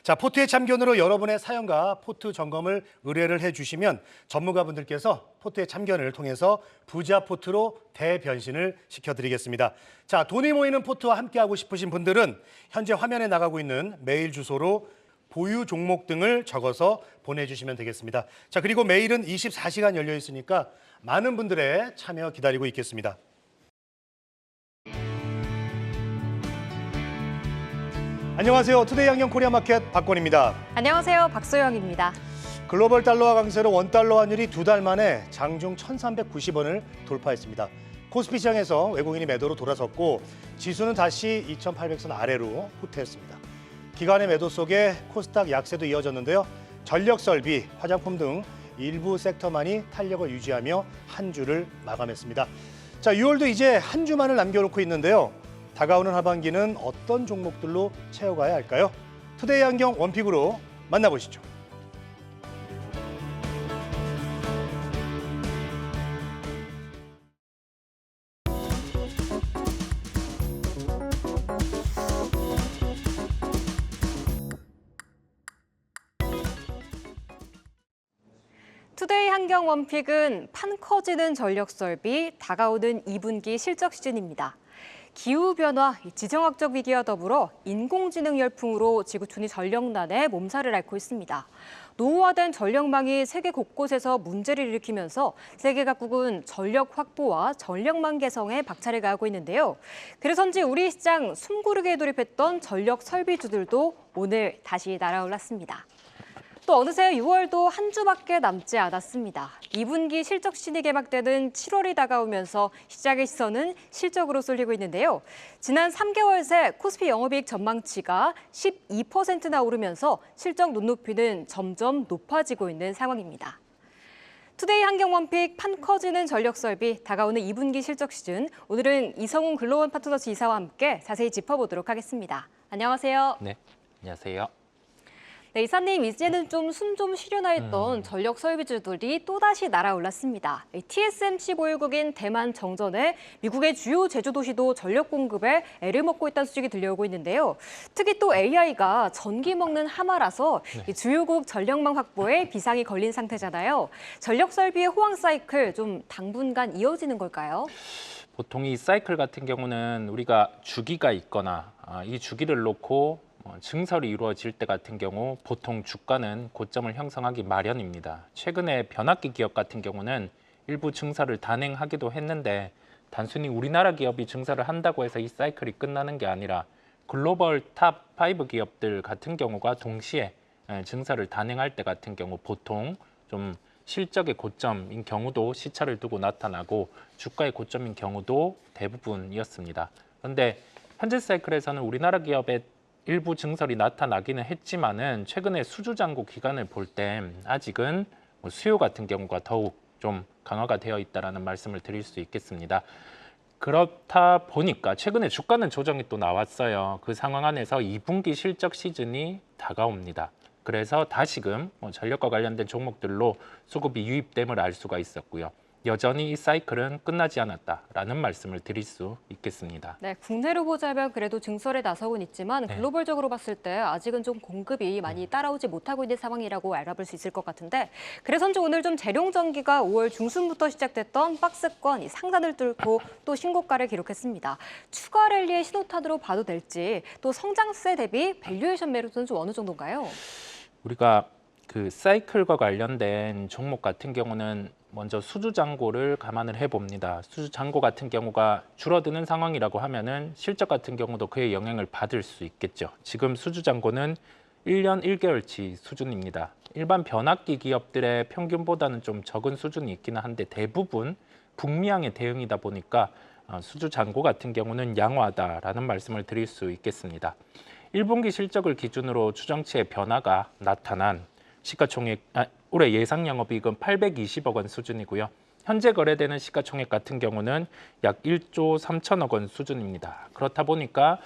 자, 포트의 참견으로 여러분의 사연과 포트 점검을 의뢰를 해주시면 전문가분들께서 포트의 참견을 통해서 부자 포트로 대변신을 시켜드리겠습니다. 자, 돈이 모이는 포트와 함께하고 싶으신 분들은 현재 화면에 나가고 있는 메일 주소로 보유 종목 등을 적어서 보내주시면 되겠습니다. 자, 그리고 메일은 24시간 열려 있으니까 많은 분들의 참여 기다리고 있겠습니다. 안녕하세요. 투데이 안경 코리아 마켓 박권입니다. 안녕하세요. 박소영입니다. 글로벌 달러화 강세로 원달러 환율이 2달 만에 장중 1,390원을 돌파했습니다. 코스피 시장에서 외국인이 매도로 돌아섰고 지수는 다시 2,800선 아래로 후퇴했습니다. 기관의 매도 속에 코스닥 약세도 이어졌는데요. 전력 설비, 화장품 등 일부 섹터만이 탄력을 유지하며 한 주를 마감했습니다. 자, 6월도 이제 한 주만을 남겨놓고 있는데요. 다가오는 하반기는 어떤 종목들로 채워가야 할까요? 투데이 안경 원픽으로 만나보시죠. 투데이 한경 원픽은 판 커지는 전력 설비, 다가오는 2분기 실적 시즌입니다. 기후변화, 지정학적 위기와 더불어 인공지능 열풍으로 지구촌이 전력난에 몸살을 앓고 있습니다. 노후화된 전력망이 세계 곳곳에서 문제를 일으키면서 세계 각국은 전력 확보와 전력망 개성에 박차를 가하고 있는데요. 그래서인지 우리 시장 숨고르게 돌입했던 전력 설비주들도 오늘 다시 날아올랐습니다. 또 어느새 6월도 한 주밖에 남지 않았습니다. 2분기 실적 시즌이 개막되는 7월이 다가오면서 시장의 시선은 실적으로 쏠리고 있는데요. 지난 3개월 새 코스피 영업이익 전망치가 12%나 오르면서 실적 눈높이는 점점 높아지고 있는 상황입니다. 투데이 한경 원픽 판 커지는 전력 설비 다가오는 2분기 실적 시즌. 오늘은 이성훈 글로벌 파트너스 이사와 함께 자세히 짚어보도록 하겠습니다. 안녕하세요. 네, 안녕하세요. 네, 이사님, 이제는 좀 숨 좀 쉬려나 했던 전력 설비주들이 또다시 날아올랐습니다. TSMC 보유국인 대만 정전에 미국의 주요 제조도시도 전력 공급에 애를 먹고 있다는 소식이 들려오고 있는데요. 특히 또 AI가 전기 먹는 하마라서 주요국 전력망 확보에 비상이 걸린 상태잖아요. 전력 설비의 호황 사이클 좀 당분간 이어지는 걸까요? 보통 이 사이클 같은 경우는 우리가 주기가 있거나 이 주기를 놓고 증설이 이루어질 때 같은 경우 보통 주가는 고점을 형성하기 마련입니다. 최근에 변압기 기업 같은 경우는 일부 증설을 단행하기도 했는데 단순히 우리나라 기업이 증설을 한다고 해서 이 사이클이 끝나는 게 아니라 글로벌 탑 5 기업들 같은 경우가 동시에 증설을 단행할 때 같은 경우 보통 좀 실적의 고점인 경우도 시차를 두고 나타나고 주가의 고점인 경우도 대부분이었습니다. 그런데 현재 사이클에서는 우리나라 기업의 일부 증설이 나타나기는 했지만은 최근에 수주잔고 기간을 볼 때 아직은 수요 같은 경우가 더욱 좀 강화가 되어 있다라는 말씀을 드릴 수 있겠습니다. 그렇다 보니까 최근에 주가는 조정이 또 나왔어요. 그 상황 안에서 2분기 실적 시즌이 다가옵니다. 그래서 다시금 전력과 관련된 종목들로 수급이 유입됨을 알 수가 있었고요. 여전히 이 사이클은 끝나지 않았다라는 말씀을 드릴 수 있겠습니다. 네, 국내로 보자면 그래도 증설에 나서곤 있지만 글로벌적으로 봤을 때 아직은 좀 공급이 많이 따라오지 못하고 있는 상황이라고 알아볼 수 있을 것 같은데 그래서인지 오늘 좀 재룡전기가 5월 중순부터 시작됐던 박스권 이 상단을 뚫고 또 신고가를 기록했습니다. 추가 랠리의 신호탄으로 봐도 될지 또 성장세 대비 밸류에이션 메리트는 좀 어느 정도인가요? 우리가 그 사이클과 관련된 종목 같은 경우는 먼저 수주 잔고를 감안을 해봅니다. 수주 잔고 같은 경우가 줄어드는 상황이라고 하면은 실적 같은 경우도 그의 영향을 받을 수 있겠죠. 지금 수주 잔고는 1년 1개월치 수준입니다. 일반 변압기 기업들의 평균보다는 좀 적은 수준이 있기는 한데 대부분 북미향의 대응이다 보니까 수주 잔고 같은 경우는 양호하다라는 말씀을 드릴 수 있겠습니다. 1분기 실적을 기준으로 추정치의 변화가 나타난 시가총액 올해 예상 영업이익은 820억 원 수준이고요. 현재 거래되는 시가총액 같은 경우는 약 1조 3천억 원 수준입니다. 그렇다 보니까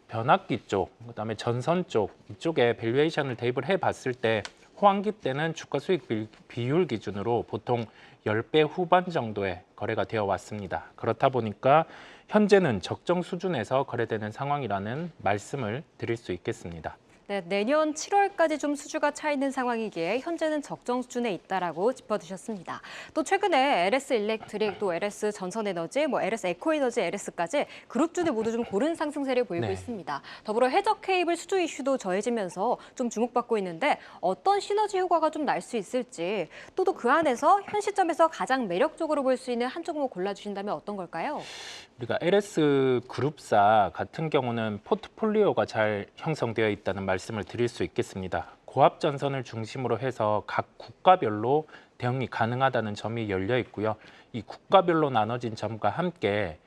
변압기 쪽, 그다음에 전선 쪽 이쪽에 밸류에이션을 대입을 해봤을 때 호황기 때는 주가 수익 비율 기준으로 보통 10배 후반 정도의 거래가 되어 왔습니다. 그렇다 보니까 현재는 적정 수준에서 거래되는 상황이라는 말씀을 드릴 수 있겠습니다. 네, 내년 7월까지 좀 수주가 차 있는 상황이기에 현재는 적정 수준에 있다라고 짚어주셨습니다. 또 최근에 LS 일렉트릭, 또 LS 전선에너지, LS 에코에너지, LS까지 그룹주들 모두 좀 고른 상승세를 보이고 네. 있습니다. 더불어 해적 케이블 수주 이슈도 더해지면서 좀 주목받고 있는데 어떤 시너지 효과가 좀 날 수 있을지, 또 그 안에서 현 시점에서 가장 매력적으로 볼 수 있는 한 종목 골라주신다면 어떤 걸까요? 우리가 LS 그룹사 같은 경우는 포트폴리오가 잘 형성되어 있다는 말씀을 드릴 수 있겠습니다. 고압 전선을 중심으로 해서 각 국가별로 대응이 가능하다는 점이 열려 있고요. 이 국가별로 나눠진 점과 함께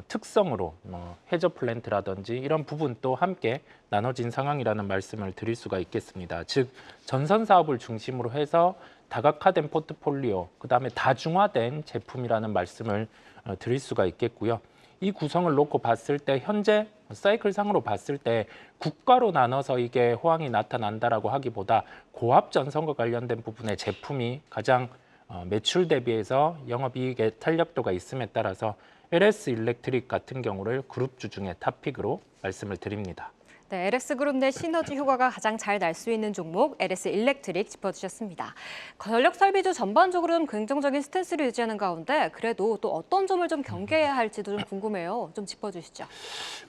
특성으로 해저 플랜트라든지 이런 부분도 함께 나눠진 상황이라는 말씀을 드릴 수가 있겠습니다. 즉 전선 사업을 중심으로 해서 다각화된 포트폴리오, 그다음에 다중화된 제품이라는 말씀을 드릴 수가 있겠고요. 이 구성을 놓고 봤을 때 현재 사이클상으로 봤을 때 국가로 나눠서 이게 호황이 나타난다라고 하기보다 고압 전선과 관련된 부분의 제품이 가장 매출 대비해서 영업이익의 탄력도가 있음에 따라서 LS 일렉트릭 같은 경우를 그룹주 중에 탑픽으로 말씀을 드립니다. 네, LS그룹 내 시너지 효과가 가장 잘 날 수 있는 종목 LS 일렉트릭 짚어주셨습니다. 전력 설비주 전반적으로 좀 긍정적인 스탠스를 유지하는 가운데 그래도 또 어떤 점을 좀 경계해야 할지도 좀 궁금해요. 좀 짚어주시죠.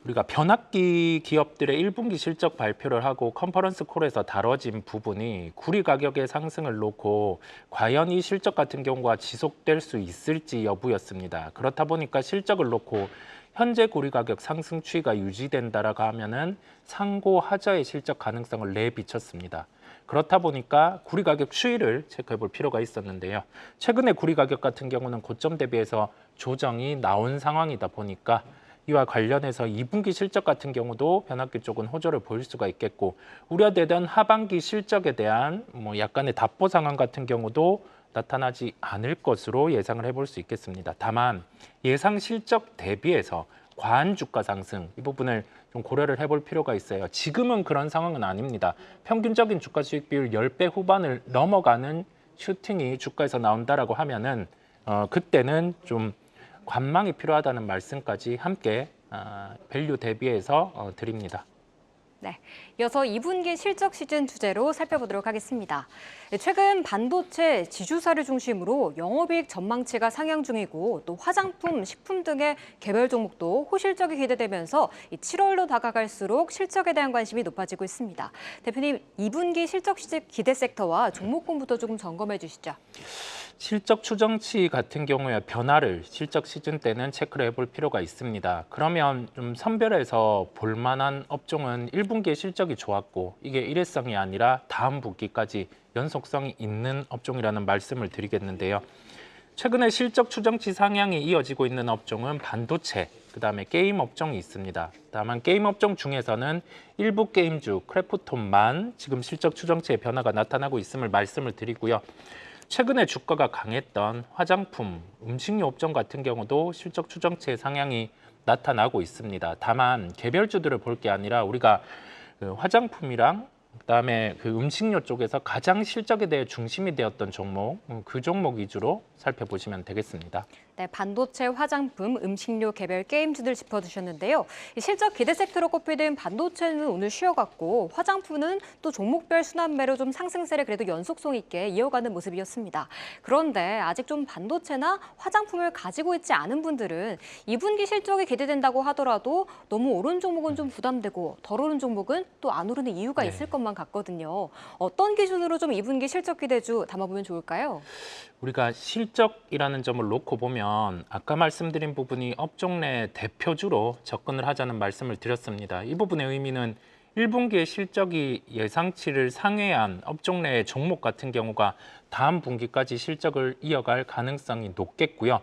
우리가 변압기 기업들의 1분기 실적 발표를 하고 컨퍼런스 콜에서 다뤄진 부분이 구리 가격의 상승을 놓고 과연 이 실적 같은 경우가 지속될 수 있을지 여부였습니다. 그렇다 보니까 실적을 놓고 현재 구리 가격 상승 추이가 유지된다라고 하면은 상고 하저의 실적 가능성을 내비쳤습니다. 그렇다 보니까 구리 가격 추이를 체크해 볼 필요가 있었는데요. 최근에 구리 가격 같은 경우는 고점 대비해서 조정이 나온 상황이다 보니까 이와 관련해서 2분기 실적 같은 경우도 변압기 쪽은 호조를 보일 수가 있겠고 우려되던 하반기 실적에 대한 약간의 답보 상황 같은 경우도 나타나지 않을 것으로 예상을 해볼 수 있겠습니다. 다만 예상 실적 대비해서 과한 주가 상승 이 부분을 좀 고려를 해볼 필요가 있어요. 지금은 그런 상황은 아닙니다. 평균적인 주가 수익 비율 10배 후반을 넘어가는 슈팅이 주가에서 나온다라고 하면은 그때는 좀 관망이 필요하다는 말씀까지 함께 밸류 대비해서 드립니다. 네, 이어서 2분기 실적 시즌 주제로 살펴보도록 하겠습니다. 최근 반도체, 지주사를 중심으로 영업이익 전망치가 상향 중이고 또 화장품, 식품 등의 개별 종목도 호실적이 기대되면서 7월로 다가갈수록 실적에 대한 관심이 높아지고 있습니다. 대표님, 2분기 실적 시즌 기대 섹터와 종목군부터 조금 점검해 주시죠. 실적 추정치 같은 경우에 변화를 실적 시즌 때는 체크를 해볼 필요가 있습니다. 그러면 좀 선별해서 볼만한 업종은 1분기에 실적이 좋았고 이게 일회성이 아니라 다음 분기까지 연속성이 있는 업종이라는 말씀을 드리겠는데요. 최근에 실적 추정치 상향이 이어지고 있는 업종은 반도체, 그다음에 게임 업종이 있습니다. 다만 게임 업종 중에서는 일부 게임주, 크래프톤만 지금 실적 추정치의 변화가 나타나고 있음을 말씀을 드리고요. 최근에 주가가 강했던 화장품, 음식료 업종 같은 경우도 실적 추정치의 상향이 나타나고 있습니다. 다만 개별주들을 볼 게 아니라 우리가 화장품이랑 그다음에 음식료 쪽에서 가장 실적에 대해 중심이 되었던 종목, 그 종목 위주로 살펴보시면 되겠습니다. 네, 반도체, 화장품, 음식료 개별 게임주들 짚어주셨는데요. 실적 기대 섹터로 꼽히는 반도체는 오늘 쉬어갔고 화장품은 또 종목별 순환매로 좀 상승세를 그래도 연속성 있게 이어가는 모습이었습니다. 그런데 아직 좀 반도체나 화장품을 가지고 있지 않은 분들은 2분기 실적이 기대된다고 하더라도 너무 오른 종목은 좀 부담되고 덜 오른 종목은 또 안 오르는 이유가 있을 것만 같거든요. 어떤 기준으로 좀 2분기 실적 기대주 담아보면 좋을까요? 우리가 실적이라는 점을 놓고 보면 아까 말씀드린 부분이 업종 내 대표주로 접근을 하자는 말씀을 드렸습니다. 이 부분의 의미는 1분기의 실적이 예상치를 상회한 업종 내의 종목 같은 경우가 다음 분기까지 실적을 이어갈 가능성이 높겠고요.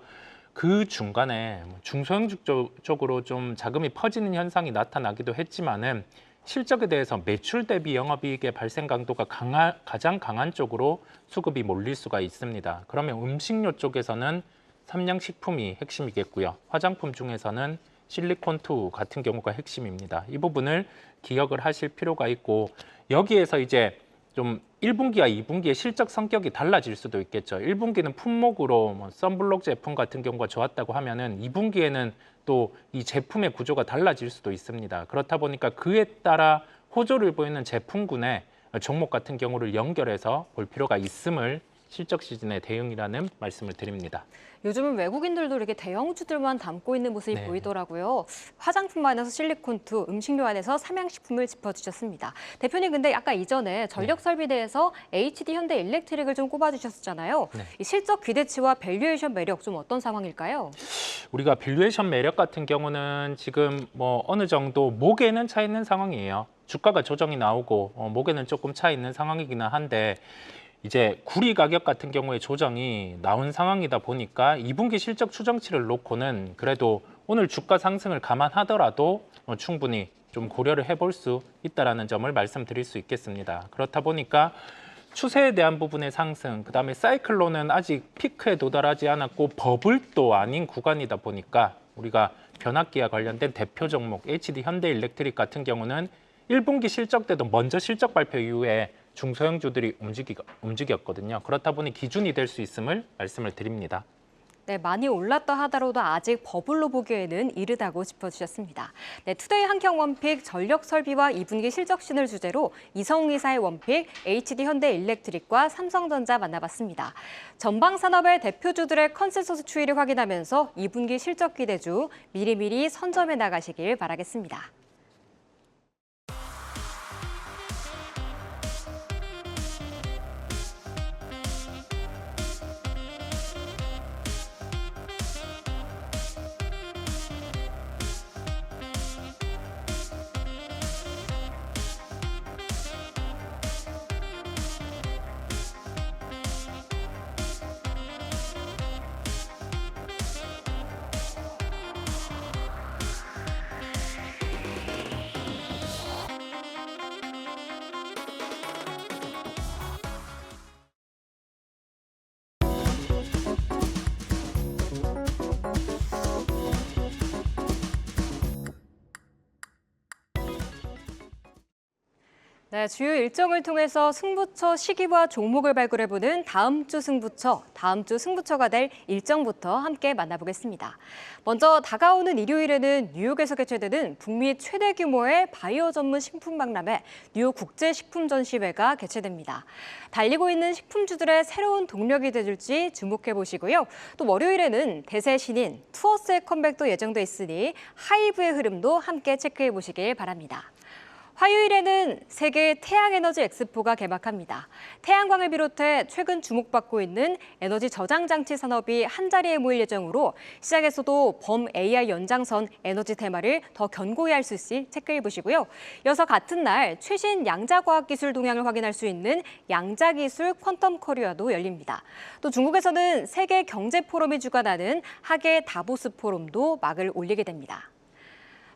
그 중간에 중소형주 쪽으로 좀 자금이 퍼지는 현상이 나타나기도 했지만은 실적에 대해서 매출 대비 영업이익의 발생 강도가 가장 강한 쪽으로 수급이 몰릴 수가 있습니다. 그러면 음식료 쪽에서는 삼양식품이 핵심이겠고요. 화장품 중에서는 실리콘2 같은 경우가 핵심입니다. 이 부분을 기억을 하실 필요가 있고 여기에서 이제 좀 1분기와 2분기의 실적 성격이 달라질 수도 있겠죠. 1분기는 품목으로 선블록 제품 같은 경우가 좋았다고 하면은 2분기에는 또 이 제품의 구조가 달라질 수도 있습니다. 그렇다 보니까 그에 따라 호조를 보이는 제품군의 종목 같은 경우를 연결해서 볼 필요가 있음을 실적 시즌의 대응이라는 말씀을 드립니다. 요즘은 외국인들도 이렇게 대형주들만 담고 있는 모습이 네. 보이더라고요. 화장품 안에서 실리콘투, 음식료 안에서 삼양식품을 짚어주셨습니다. 대표님, 근데 아까 이전에 전력설비대에서 HD 현대일렉트릭을 좀 꼽아주셨잖아요. 네. 이 실적 기대치와 밸류에이션 매력 좀 어떤 상황일까요? 우리가 밸류에이션 매력 같은 경우는 지금 어느 정도 목에는 차 있는 상황이에요. 주가가 조정이 나오고 목에는 조금 차 있는 상황이기는 한데 이제 구리 가격 같은 경우에 조정이 나온 상황이다 보니까 2분기 실적 추정치를 놓고는 그래도 오늘 주가 상승을 감안하더라도 충분히 좀 고려를 해볼 수 있다는 점을 말씀드릴 수 있겠습니다. 그렇다 보니까 추세에 대한 부분의 상승, 그다음에 사이클로는 아직 피크에 도달하지 않았고 버블도 아닌 구간이다 보니까 우리가 변압기와 관련된 대표 종목 HD 현대일렉트릭 같은 경우는 1분기 실적 때도 먼저 실적 발표 이후에 중소형주들이 움직였거든요. 그렇다 보니 기준이 될 수 있음을 말씀을 드립니다. 네, 많이 올랐다 하더라도 아직 버블로 보기에는 이르다고 짚어주셨습니다. 네, 투데이 한경 원픽 전력 설비와 2분기 실적 신을 주제로 이성웅 이사의 원픽 HD 현대일렉트릭과 삼성전자 만나봤습니다. 전방 산업의 대표주들의 컨센서스 추이를 확인하면서 2분기 실적 기대주 미리미리 선점해 나가시길 바라겠습니다. 네, 주요 일정을 통해서 승부처 시기와 종목을 발굴해보는 다음 주 승부처가 될 일정부터 함께 만나보겠습니다. 먼저 다가오는 일요일에는 뉴욕에서 개최되는 북미 최대 규모의 바이오 전문 식품 박람회 뉴욕 국제식품전시회가 개최됩니다. 달리고 있는 식품주들의 새로운 동력이 돼줄지 주목해 보시고요. 또 월요일에는 대세 신인 투어스의 컴백도 예정돼 있으니 하이브의 흐름도 함께 체크해 보시길 바랍니다. 화요일에는 세계 태양에너지 엑스포가 개막합니다. 태양광을 비롯해 최근 주목받고 있는 에너지 저장 장치 산업이 한자리에 모일 예정으로 시장에서도 범 AI 연장선 에너지 테마를 더 견고히 할 수 있을지 체크해 보시고요. 이어서 같은 날 최신 양자과학기술 동향을 확인할 수 있는 양자기술 퀀텀 코리아도 열립니다. 또 중국에서는 세계 경제 포럼이 주관하는 하계 다보스 포럼도 막을 올리게 됩니다.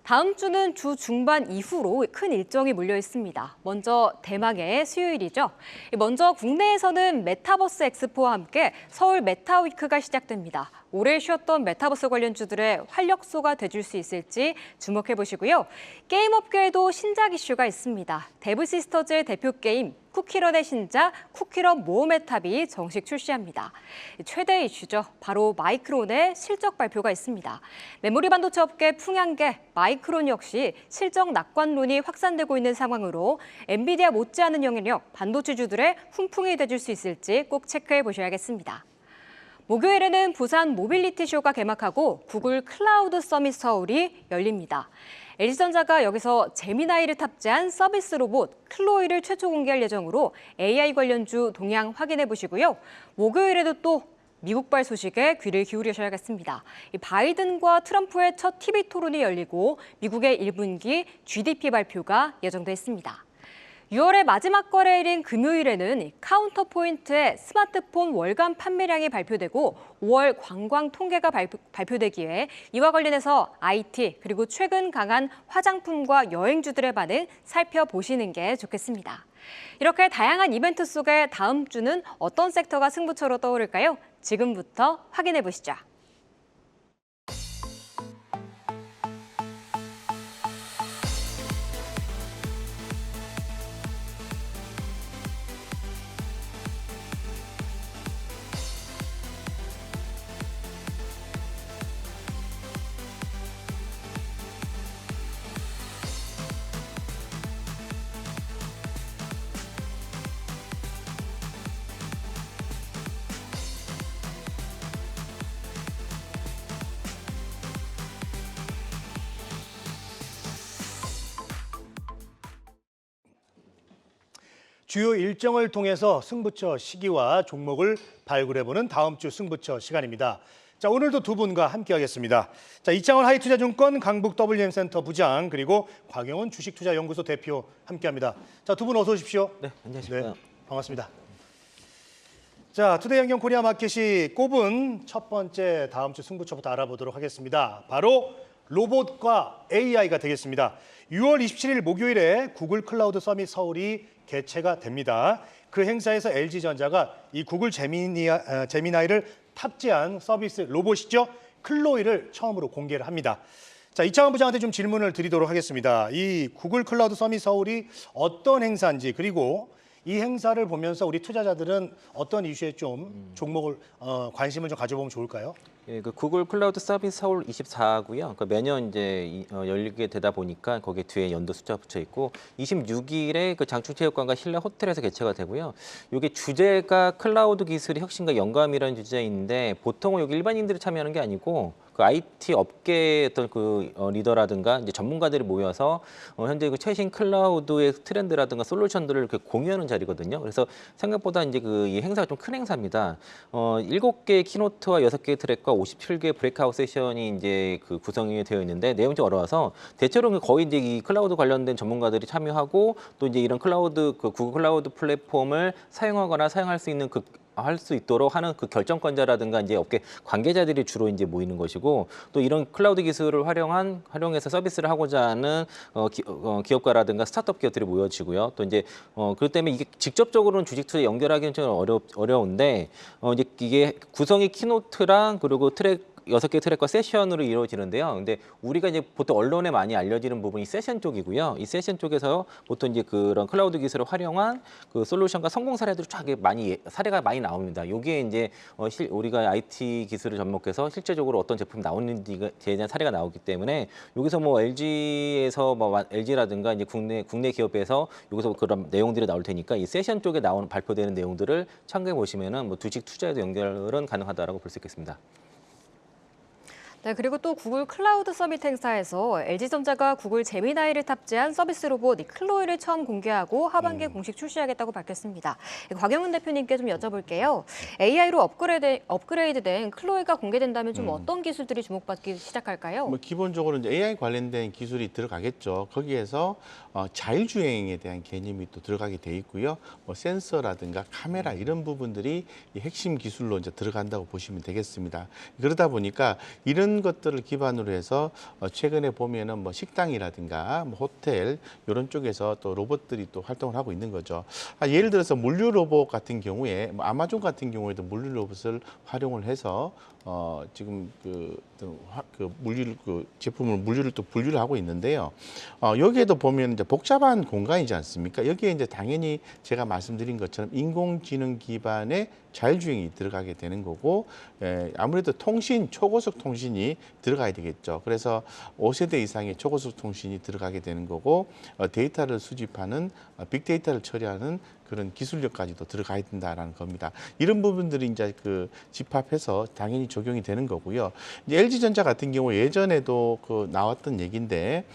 다음 주는 주 중반 이후로 큰 일정이 몰려 있습니다. 먼저 대망의 수요일이죠. 먼저 국내에서는 메타버스 엑스포와 함께 서울 메타위크가 시작됩니다. 오래 쉬었던 메타버스 관련주들의 활력소가 돼줄 수 있을지 주목해 보시고요. 게임 업계에도 신작 이슈가 있습니다. 데브시스터즈의 대표 게임 쿠키런의 신작 쿠키런 모어메탑이 정식 출시합니다. 최대 이슈죠. 바로 마이크론의 실적 발표가 있습니다. 메모리 반도체 업계 풍향계 마이크론 역시 실적 낙관론이 확산되고 있는 상황으로 엔비디아 못지않은 영향력 반도체주들의 훈풍이 돼줄 수 있을지 꼭 체크해 보셔야겠습니다. 목요일에는 부산 모빌리티 쇼가 개막하고 구글 클라우드 서밋 서울이 열립니다. LG전자가 여기서 제미나이를 탑재한 서비스 로봇 클로이를 최초 공개할 예정으로 AI 관련주 동향 확인해 보시고요. 목요일에도 또 미국발 소식에 귀를 기울이셔야겠습니다. 바이든과 트럼프의 첫 TV 토론이 열리고 미국의 1분기 GDP 발표가 예정돼 있습니다. 6월의 마지막 거래일인 금요일에는 카운터포인트의 스마트폰 월간 판매량이 발표되고 5월 관광 통계가 발표되기에 이와 관련해서 IT 그리고 최근 강한 화장품과 여행주들의 반응 살펴보시는 게 좋겠습니다. 이렇게 다양한 이벤트 속에 다음 주는 어떤 섹터가 승부처로 떠오를까요? 지금부터 확인해 보시죠. 주요 일정을 통해서 승부처 시기와 종목을 발굴해보는 다음 주 승부처 시간입니다. 자, 오늘도 두 분과 함께하겠습니다. 자, 이창원 하이투자증권 강북 WM센터 부장 그리고 곽영훈 주식투자연구소 대표 함께합니다. 자, 두 분 어서 오십시오. 네, 안녕하십니까. 반갑습니다. 자, 투데이 안경 코리아 마켓이 꼽은 첫 번째 다음 주 승부처부터 알아보도록 하겠습니다. 바로 로봇과 AI가 되겠습니다. 6월 27일 목요일에 구글 클라우드 서밋 서울이 개최가 됩니다. 그 행사에서 LG전자가 이 구글 제미나이를 탑재한 서비스 로봇이죠. 클로이를 처음으로 공개를 합니다. 자, 이창원 부장한테 좀 질문을 드리도록 하겠습니다. 이 구글 클라우드 서밋 서울이 어떤 행사인지 그리고 이 행사를 보면서 우리 투자자들은 어떤 이슈에 좀 종목을 관심을 좀 가져보면 좋을까요? 예, 그 구글 클라우드 서비스 서울 24고요. 그 매년 이제 열리게 되다 보니까 거기에 뒤에 연도 숫자 붙여 있고 26일에 그 장충체육관과 신라 호텔에서 개최가 되고요. 이게 주제가 클라우드 기술의 혁신과 영감이라는 주제인데 보통은 여기 일반인들이 참여하는 게 아니고 그 IT 업계의 어떤 그 리더라든가 이제 전문가들이 모여서 현재 그 최신 클라우드의 트렌드라든가 솔루션들을 이렇게 공유하는 자리거든요. 그래서 생각보다 이제 그 이 행사가 좀 큰 행사입니다. 7개의 키노트와 6개의 트랙과 57개의 브레이크아웃 세션이 이제 그 구성이 되어 있는데 내용이 좀 어려워서 대체로 거의 이제 이 클라우드 관련된 전문가들이 참여하고 또 이제 이런 클라우드 그 구글 클라우드 플랫폼을 사용하거나 사용할 수 있는 할 수 있도록 하는 그 결정권자라든가 이제 업계 관계자들이 주로 이제 모이는 것이고 또 이런 클라우드 기술을 활용해서 서비스를 하고자 하는 기업가라든가 스타트업 기업들이 모여지고요. 또 이제 그렇기 때문에 이게 직접적으로는 주식 투자에 연결하기는 좀 어려운데 이제 이게 구성이 키노트랑 그리고 6개 트랙과 세션으로 이루어지는데요. 근데 우리가 이제 보통 언론에 많이 알려지는 부분이 세션 쪽이고요. 이 세션 쪽에서 보통 이제 그런 클라우드 기술을 활용한 그 솔루션과 성공 사례들이 쫙 사례가 많이 나옵니다. 여기에 이제 우리가 IT 기술을 접목해서 실제적으로 어떤 제품이 나오는지에 대한 사례가 나오기 때문에 여기서 뭐 LG에서 뭐 LG라든가 이제 국내 기업에서 여기서 그런 내용들이 나올 테니까 이 세션 쪽에 발표되는 내용들을 참고해 보시면은 뭐 주식 투자에도 연결은 가능하다라고 볼 수 있겠습니다. 네, 그리고 또 구글 클라우드 서밋 행사에서 LG전자가 구글 제미나이를 탑재한 서비스 로봇 클로이를 처음 공개하고 하반기에 공식 출시하겠다고 밝혔습니다. 곽영훈 대표님께 좀 여쭤볼게요. AI로 업그레이드된 클로이가 공개된다면 좀 어떤 기술들이 주목받기 시작할까요? 뭐 기본적으로 이제 AI 관련된 기술이 들어가겠죠. 거기에서 자율주행에 대한 개념이 또 들어가게 돼 있고요. 뭐 센서라든가 카메라 이런 부분들이 이 핵심 기술로 이제 들어간다고 보시면 되겠습니다. 그러다 보니까 이런 것들을 기반으로 해서 최근에 보면은 뭐 식당이라든가 뭐 호텔 이런 쪽에서 또 로봇들이 또 활동을 하고 있는 거죠. 예를 들어서 물류 로봇 같은 경우에 뭐 아마존 같은 경우에도 물류 로봇을 활용을 해서 지금 물류를 또 분류를 하고 있는데요. 여기에도 보면 이제 복잡한 공간이지 않습니까? 여기에 이제 당연히 제가 말씀드린 것처럼 인공지능 기반의 자율주행이 들어가게 되는 거고, 아무래도 초고속 통신이 들어가야 되겠죠. 그래서 5세대 이상의 초고속 통신이 들어가게 되는 거고, 데이터를 수집하는 빅데이터를 처리하는 그런 기술력까지도 들어가야 된다라는 겁니다. 이런 부분들이 이제 그 집합해서 당연히 적용이 되는 거고요. 이제 LG전자 같은 경우 예전에도 그 나왔던 얘기인데,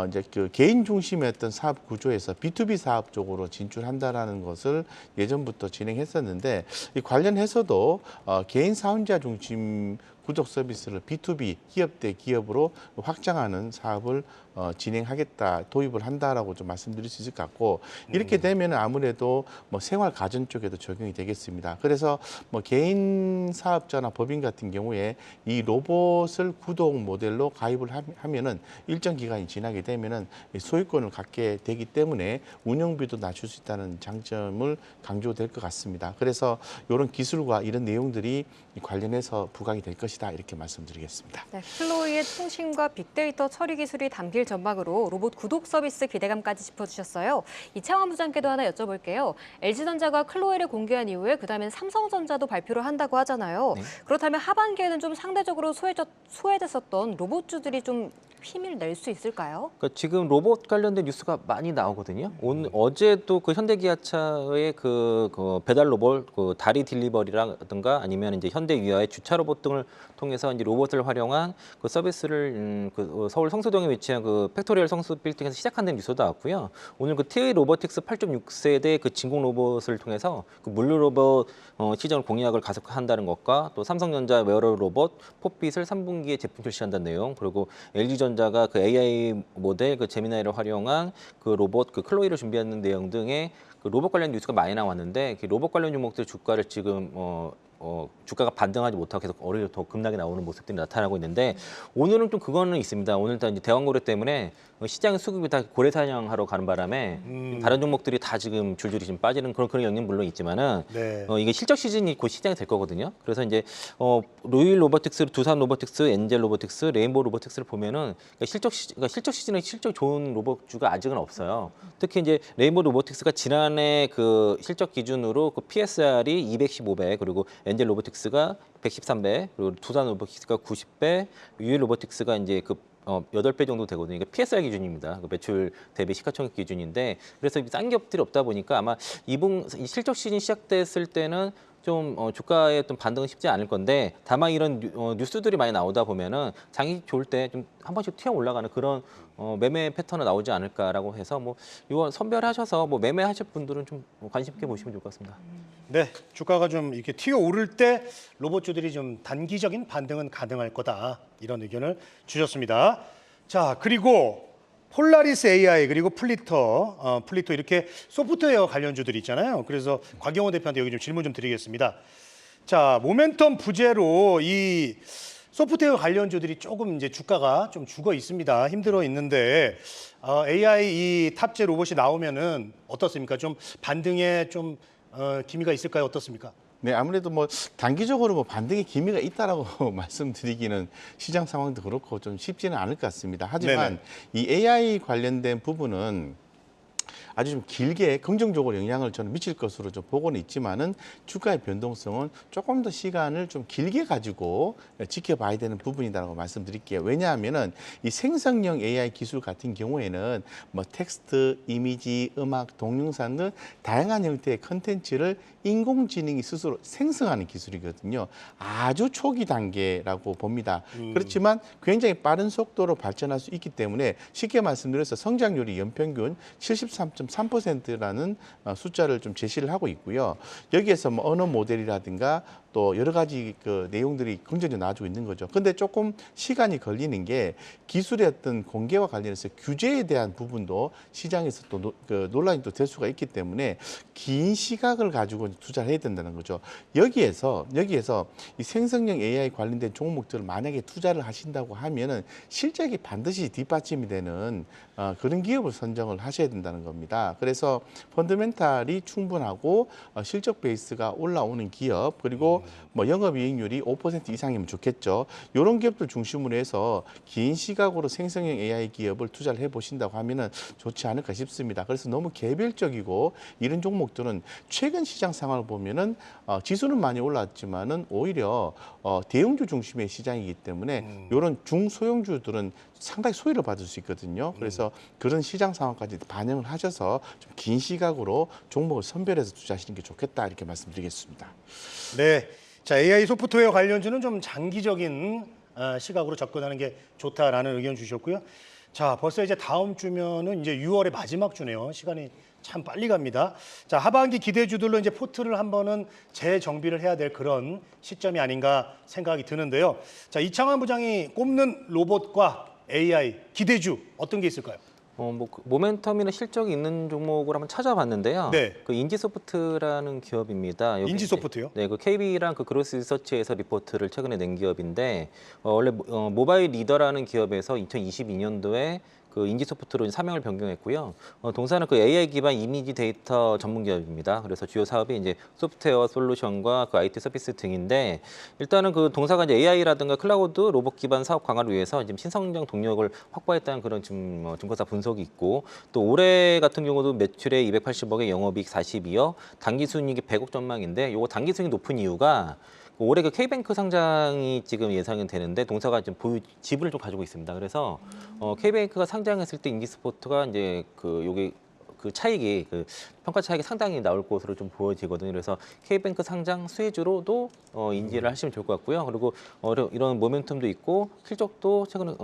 이제 그 개인 중심의 어떤 사업 구조에서 B2B 사업 쪽으로 진출한다라는 것을 예전부터 진행했었는데, 이 관련해서도 개인 사용자 중심 구독 서비스를 B2B 기업 대 기업으로 확장하는 사업을 도입을 한다라고 좀 말씀드릴 수 있을 것 같고, 이렇게 되면 아무래도 뭐 생활 가전 쪽에도 적용이 되겠습니다. 그래서 뭐 개인 사업자나 법인 같은 경우에 이 로봇을 구독 모델로 가입을 하면은 일정 기간이 지나게 되면은 소유권을 갖게 되기 때문에 운영비도 낮출 수 있다는 장점을 강조될 것 같습니다. 그래서 이런 기술과 이런 내용들이 관련해서 부각이 될 것이다, 이렇게 말씀드리겠습니다. 네, 클로이의 통신과 빅데이터 처리 기술이 담길 전망으로 로봇 구독 서비스 기대감까지 짚어주셨어요. 이창원 부장께도 하나 여쭤볼게요. LG전자가 클로이를 공개한 이후에 그다음엔 삼성전자도 발표를 한다고 하잖아요. 네. 그렇다면 하반기에는 좀 상대적으로 소외됐었던 로봇주들이 좀 힘을 낼 수 있을까요? 그러니까 지금 로봇 관련된 뉴스가 많이 나오거든요. 어제도 그 현대기아차의 그 배달 로봇, 그 다리 딜리버리라든가 아니면 이제 현대위아의 주차 로봇 등을 통해서 이제 로봇을 활용한 그 서비스를 서울 성수동에 위치한 그 팩토리얼 성수 빌딩에서 시작한다는 뉴스도 나왔고요. 오늘 그 TA 로보틱스 8.6세대 그 진공 로봇을 통해서 그 물류 로봇 시장 공약을 가속화한다는 것과 또 삼성전자 웨어러블 로봇 포핏을 3분기에 제품 출시한다는 내용, 그리고 LG전자가 그 AI 모델 그 제미나이를 활용한 그 로봇 그 클로이를 준비하는 내용 등의 그 로봇 관련 뉴스가 많이 나왔는데, 그 로봇 관련 종목들 주가를 지금 주가가 반등하지 못하고 계속 오히려 더 급락이 나오는 모습들이 나타나고 있는데, 오늘은 좀 그거는 있습니다. 오늘 일단 이제 대왕거래 때문에 시장의 수급이 다 고래 사냥하러 가는 바람에 다른 종목들이 다 지금 줄줄이 지금 빠지는 그런 영향 물론 있지만은 네. 이게 실적 시즌이 곧 시장이 될 거거든요. 그래서 이제 로일 로보틱스, 두산 로보틱스, 엔젤 로보틱스, 레인보우 로보틱스를 보면은 실적 시즌에 실적 좋은 로봇주가 아직은 없어요. 특히 이제 레인보우 로보틱스가 지난해 그 실적 기준으로 그 PSR이 215배, 그리고 엔젤 로보틱스가 113배, 그리고 두산 로보틱스가 90배, 유일 로보틱스가 이제 그 8배 정도 되거든요. 이게 PSR 기준입니다. 그 매출 대비 시가총액 기준인데, 그래서 싼 기업들이 없다 보니까 아마 이 실적 시즌 시작됐을 때는 좀 주가의 어떤 반등은 쉽지 않을 건데, 다만 이런 뉴스들이 많이 나오다 보면은 장이 좋을 때 좀 한 번씩 튀어 올라가는 그런 매매 패턴은 나오지 않을까라고 해서 뭐 이거 선별하셔서 뭐 매매하실 분들은 좀 관심 있게 보시면 좋을 것 같습니다. 네, 주가가 좀 이렇게 튀어 오를 때 로봇주들이 좀 단기적인 반등은 가능할 거다, 이런 주셨습니다. 자, 그리고 폴라리스 AI 그리고 플리터 이렇게 소프트웨어 관련주들이 있잖아요. 그래서 곽영호 대표한테 여기 좀 질문 좀 드리겠습니다. 자, 모멘텀 부재로 이 소프트웨어 관련주들이 조금 이제 주가가 좀 죽어 있습니다. 힘들어 있는데 AI 이 탑재 로봇이 나오면은 어떻습니까? 좀 반등에 좀 기미가 있을까요? 어떻습니까? 네, 아무래도 뭐 단기적으로 뭐 반등의 기미가 있다라고 말씀드리기는 시장 상황도 그렇고 좀 쉽지는 않을 것 같습니다. 하지만 이 AI 관련된 부분은 아주 좀 길게 긍정적으로 영향을 저는 미칠 것으로 좀 보고는 있지만은 주가의 변동성은 조금 더 시간을 좀 길게 가지고 지켜봐야 되는 부분이다라고 말씀드릴게요. 왜냐하면은 이 생성형 AI 기술 같은 경우에는 뭐 텍스트, 이미지, 음악, 동영상 등 다양한 형태의 컨텐츠를 인공지능이 스스로 생성하는 기술이거든요. 아주 초기 단계라고 봅니다. 그렇지만 굉장히 빠른 속도로 발전할 수 있기 때문에 쉽게 말씀드려서 성장률이 연평균 73.3%라는 숫자를 좀 제시를 하고 있고요. 여기에서 뭐 언어 모델이라든가 또 여러 가지 그 내용들이 긍정적으로 나와주고 있는 거죠. 근데 조금 시간이 걸리는 게 기술의 어떤 공개와 관련해서 규제에 대한 부분도 시장에서 또 논란이 또 될 수가 있기 때문에 긴 시각을 가지고 투자를 해야 된다는 거죠. 여기에서 이 생성형 AI 관련된 종목들을 만약에 투자를 하신다고 하면은 실적이 반드시 뒷받침이 되는 그런 기업을 선정을 하셔야 된다는 겁니다. 그래서 펀더멘탈이 충분하고 실적 베이스가 올라오는 기업, 그리고 뭐 영업이익률이 5% 이상이면 좋겠죠. 이런 기업들 중심으로 해서 긴 시각으로 생성형 AI 기업을 투자를 해보신다고 하면은 좋지 않을까 싶습니다. 그래서 너무 개별적이고 이런 종목들은 최근 시장 상황을 보면은 지수는 많이 올랐지만은 오히려 대형주 중심의 시장이기 때문에 이런 중소형주들은 상당히 소외를 받을 수 있거든요. 그래서 그런 시장 상황까지 반영을 하셔서 좀 긴 시각으로 종목을 선별해서 투자하시는 게 좋겠다, 이렇게 말씀드리겠습니다. 네, 자 AI 소프트웨어 관련주는 좀 장기적인 시각으로 접근하는 게 좋다라는 의견 주셨고요. 자, 벌써 이제 다음 주면은 이제 6월의 마지막 주네요. 시간이 참 빨리 갑니다. 자, 하반기 기대주들로 이제 포트를 한 번은 재정비를 해야 될 그런 시점이 아닌가 생각이 드는데요. 자, 이창환 부장이 꼽는 로봇과 AI 기대주 어떤 게 있을까요? 모멘텀이나 실적이 있는 종목을 한번 찾아봤는데요. 네. 그 인지소프트라는 기업입니다. 인지소프트요? 네, 그 KB랑 그 그로스 리서치에서 리포트를 최근에 낸 기업인데 원래 모바일 리더라는 기업에서 2022년도에 그 인지소프트로 사명을 변경했고요. 동사는 그 AI 기반 이미지 데이터 전문 기업입니다. 그래서 주요 사업이 이제 소프트웨어 솔루션과 그 IT 서비스 등인데, 일단은 그 동사가 이제 AI라든가 클라우드 로봇 기반 사업 강화를 위해서 지금 신성장 동력을 확보했다는 그런 증거사 분석이 있고, 또 올해 같은 경우도 매출에 280억에 영업이익 42억, 당기순이익이 100억 전망인데, 요거 당기순이익이 높은 이유가 올해 그 K뱅크 상장이 지금 예상이 되는데 동사가 좀 지분을 좀 가지고 있습니다. 그래서 K뱅크가 상장했을 때 인기스포츠가 이제 요게 그 차익이 평가 차익이 상당히 나올 것으로 좀 보여지거든요. 그래서 K뱅크 상장 수혜주로도 인지를 하시면 좋을 것 같고요. 그리고 이런 모멘텀도 있고 실적도 최근에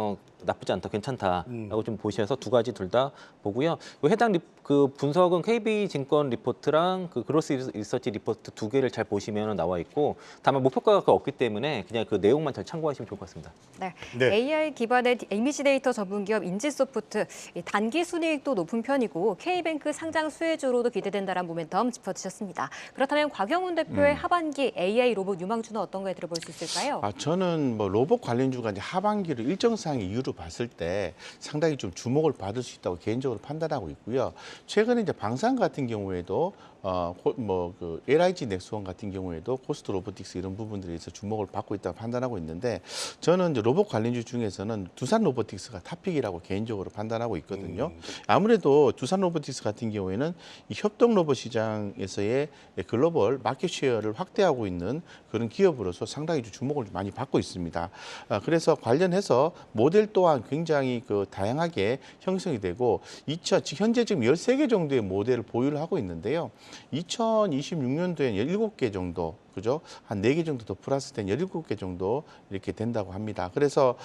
나쁘지 않다, 괜찮다라고 좀 보셔서 두 가지 둘 다 보고요. 요 해당 그 분석은 KB증권 리포트랑 그 그로스 리서치 리포트 두 개를 잘 보시면 나와 있고 다만 목표가가 없기 때문에 그냥 그 내용만 잘 참고하시면 좋을 것 같습니다. 네. 네. AI 기반의 이미지 데이터 전문기업 인지소프트 이 단기 순이익도 높은 편이고 K뱅크 상장 수혜주로도 기대된다는 모멘텀 짚어주셨습니다. 그렇다면 곽영훈 대표의 하반기 AI 로봇 유망주는 어떤 거에 들어볼 수 있을까요? 저는 뭐 로봇 관련주가 이제 하반기를 일정상의 이유로 봤을 때 상당히 좀 주목을 받을 수 있다고 개인적으로 판단하고 있고요. 최근에 이제 방산 같은 경우에도 그 LIG 넥스원 같은 경우에도 코스트 로보틱스 이런 부분들에서 주목을 받고 있다고 판단하고 있는데 저는 이제 로봇 관련주 중에서는 두산 로보틱스가 탑픽이라고 개인적으로 판단하고 있거든요. 아무래도 두산 로보틱스 같은 경우에는 이 협동 로봇 시장에서의 글로벌 마켓 쉐어를 확대하고 있는 그런 기업으로서 상당히 주목을 많이 받고 있습니다. 그래서 관련해서 모델 또한 굉장히 그 다양하게 형성이 되고 현재 지금 13개 정도의 모델을 보유를 하고 있는데요. 2026년도엔 17개 정도, 그죠? 한 4개 정도 더 플러스된 17개 정도 이렇게 된다고 합니다. 그래서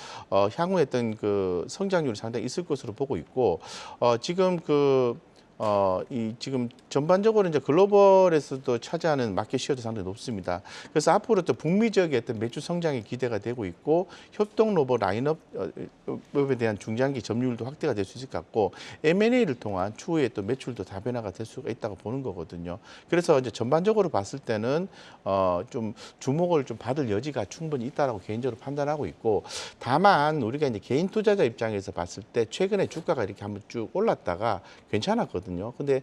향후에 어떤 그 성장률이 상당히 있을 것으로 보고 있고 지금 지금 전반적으로 이제 글로벌에서도 차지하는 마켓 시어도 상당히 높습니다. 그래서 앞으로 또 북미 지역의 어떤 매출 성장이 기대가 되고 있고 협동 로봇 라인업에 대한 중장기 점유율도 확대가 될 수 있을 것 같고 M&A를 통한 추후에 또 매출도 다변화가 될 수가 있다고 보는 거거든요. 그래서 이제 전반적으로 봤을 때는 좀 주목을 좀 받을 여지가 충분히 있다라고 개인적으로 판단하고 있고 다만 우리가 이제 개인 투자자 입장에서 봤을 때 최근에 주가가 이렇게 한번 쭉 올랐다가 괜찮았거든요. 근데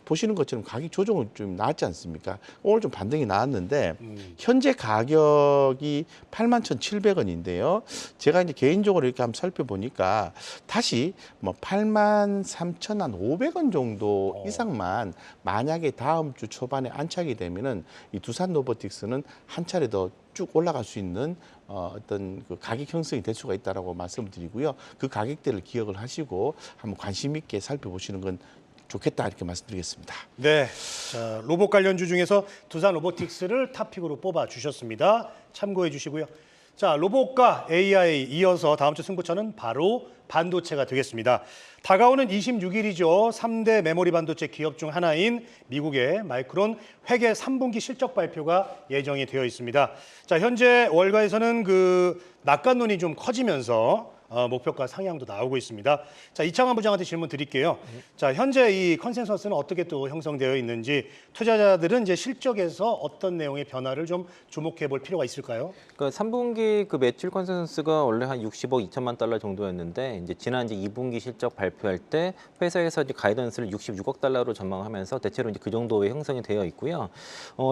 보시는 것처럼 가격 조정은 좀 나왔지 않습니까? 오늘 좀 반등이 나왔는데 현재 가격이 81,700원인데요. 제가 이제 개인적으로 이렇게 한번 살펴보니까 다시 뭐 83,500원 정도 이상만 만약에 다음 주 초반에 안착이 되면은 이 두산 로보틱스는 한 차례 더 쭉 올라갈 수 있는 어떤 그 가격 형성이 될 수가 있다라고 말씀드리고요. 그 가격대를 기억을 하시고 한번 관심 있게 살펴보시는 건 좋겠다 이렇게 말씀드리겠습니다. 네, 자, 로봇 관련주 중에서 두산 로보틱스를 탑픽으로 뽑아 주셨습니다. 참고해 주시고요. 자, 로봇과 AI 이어서 다음 주 승부처는 바로 반도체가 되겠습니다. 다가오는 26일이죠. 3대 메모리 반도체 기업 중 하나인 미국의 마이크론 회계 3분기 실적 발표가 예정이 되어 있습니다. 자, 현재 월가에서는 그 낙관론이 좀 커지면서 목표가 상향도 나오고 있습니다. 자, 이창환 부장한테 질문 드릴게요. 자, 현재 이 컨센서스는 어떻게 또 형성되어 있는지 투자자들은 이제 실적에서 어떤 내용의 변화를 좀 주목해 볼 필요가 있을까요? 그러니까 3분기 그 매출 컨센서스가 원래 한 60억 2천만 달러 정도였는데 이제 지난 이제 2분기 실적 발표할 때 회사에서 이제 가이던스를 66억 달러로 전망하면서 대체로 이제 그 정도의 형성이 되어 있고요.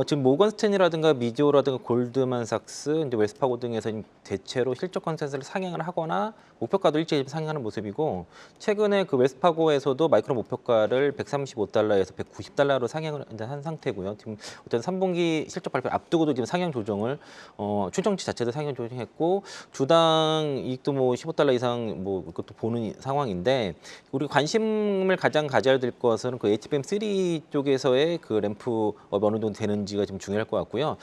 지금 모건 스탠리라든가 미즈호라든가 골드만삭스, 이제 웰스파고 등에서 대체로 실적 컨센서스를 상향을 하거나 목표가도 일제히 상향하는 모습이고 최근에 그 웰스파고에서도 마이크론 목표가를 135달러에서 190달러로 상향을 한 상태고요. 지금 어떤 3분기 실적 발표 앞두고도 지금 상향 조정을 출정치 자체도 상향 조정했고 주당 이익도 뭐 15달러 이상 뭐 그것도 보는 상황인데 우리 관심을 가장 가져야 될 것은 그 HBM3 쪽에서의 그 램프 어느 정도 되는지가 좀 중요할 것 같고요.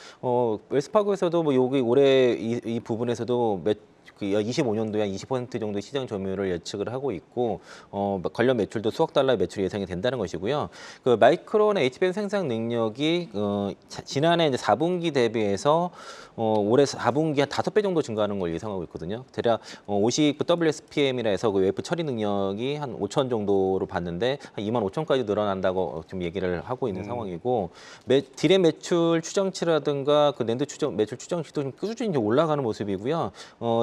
웰스파고에서도 뭐 여기 올해 이 부분에서도 25년도에 한 20% 정도 시장 점유율을 예측을 하고 있고 관련 매출도 수억 달러의 매출이 예상이 된다는 것이고요. 그 마이크론의 HBM 생산 능력이 지난해 이제 4분기 대비해서 올해 4분기 한 5배 정도 증가하는 걸 예상하고 있거든요. 대략 50 WSPM이라 해서 그 웨이프 처리 능력이 한 5천 정도로 봤는데 한 2만 5천까지 늘어난다고 지금 얘기를 하고 있는 상황이고 디램 매출 추정치라든가 그 낸드 매출 추정치도 좀 꾸준히 올라가는 모습이고요.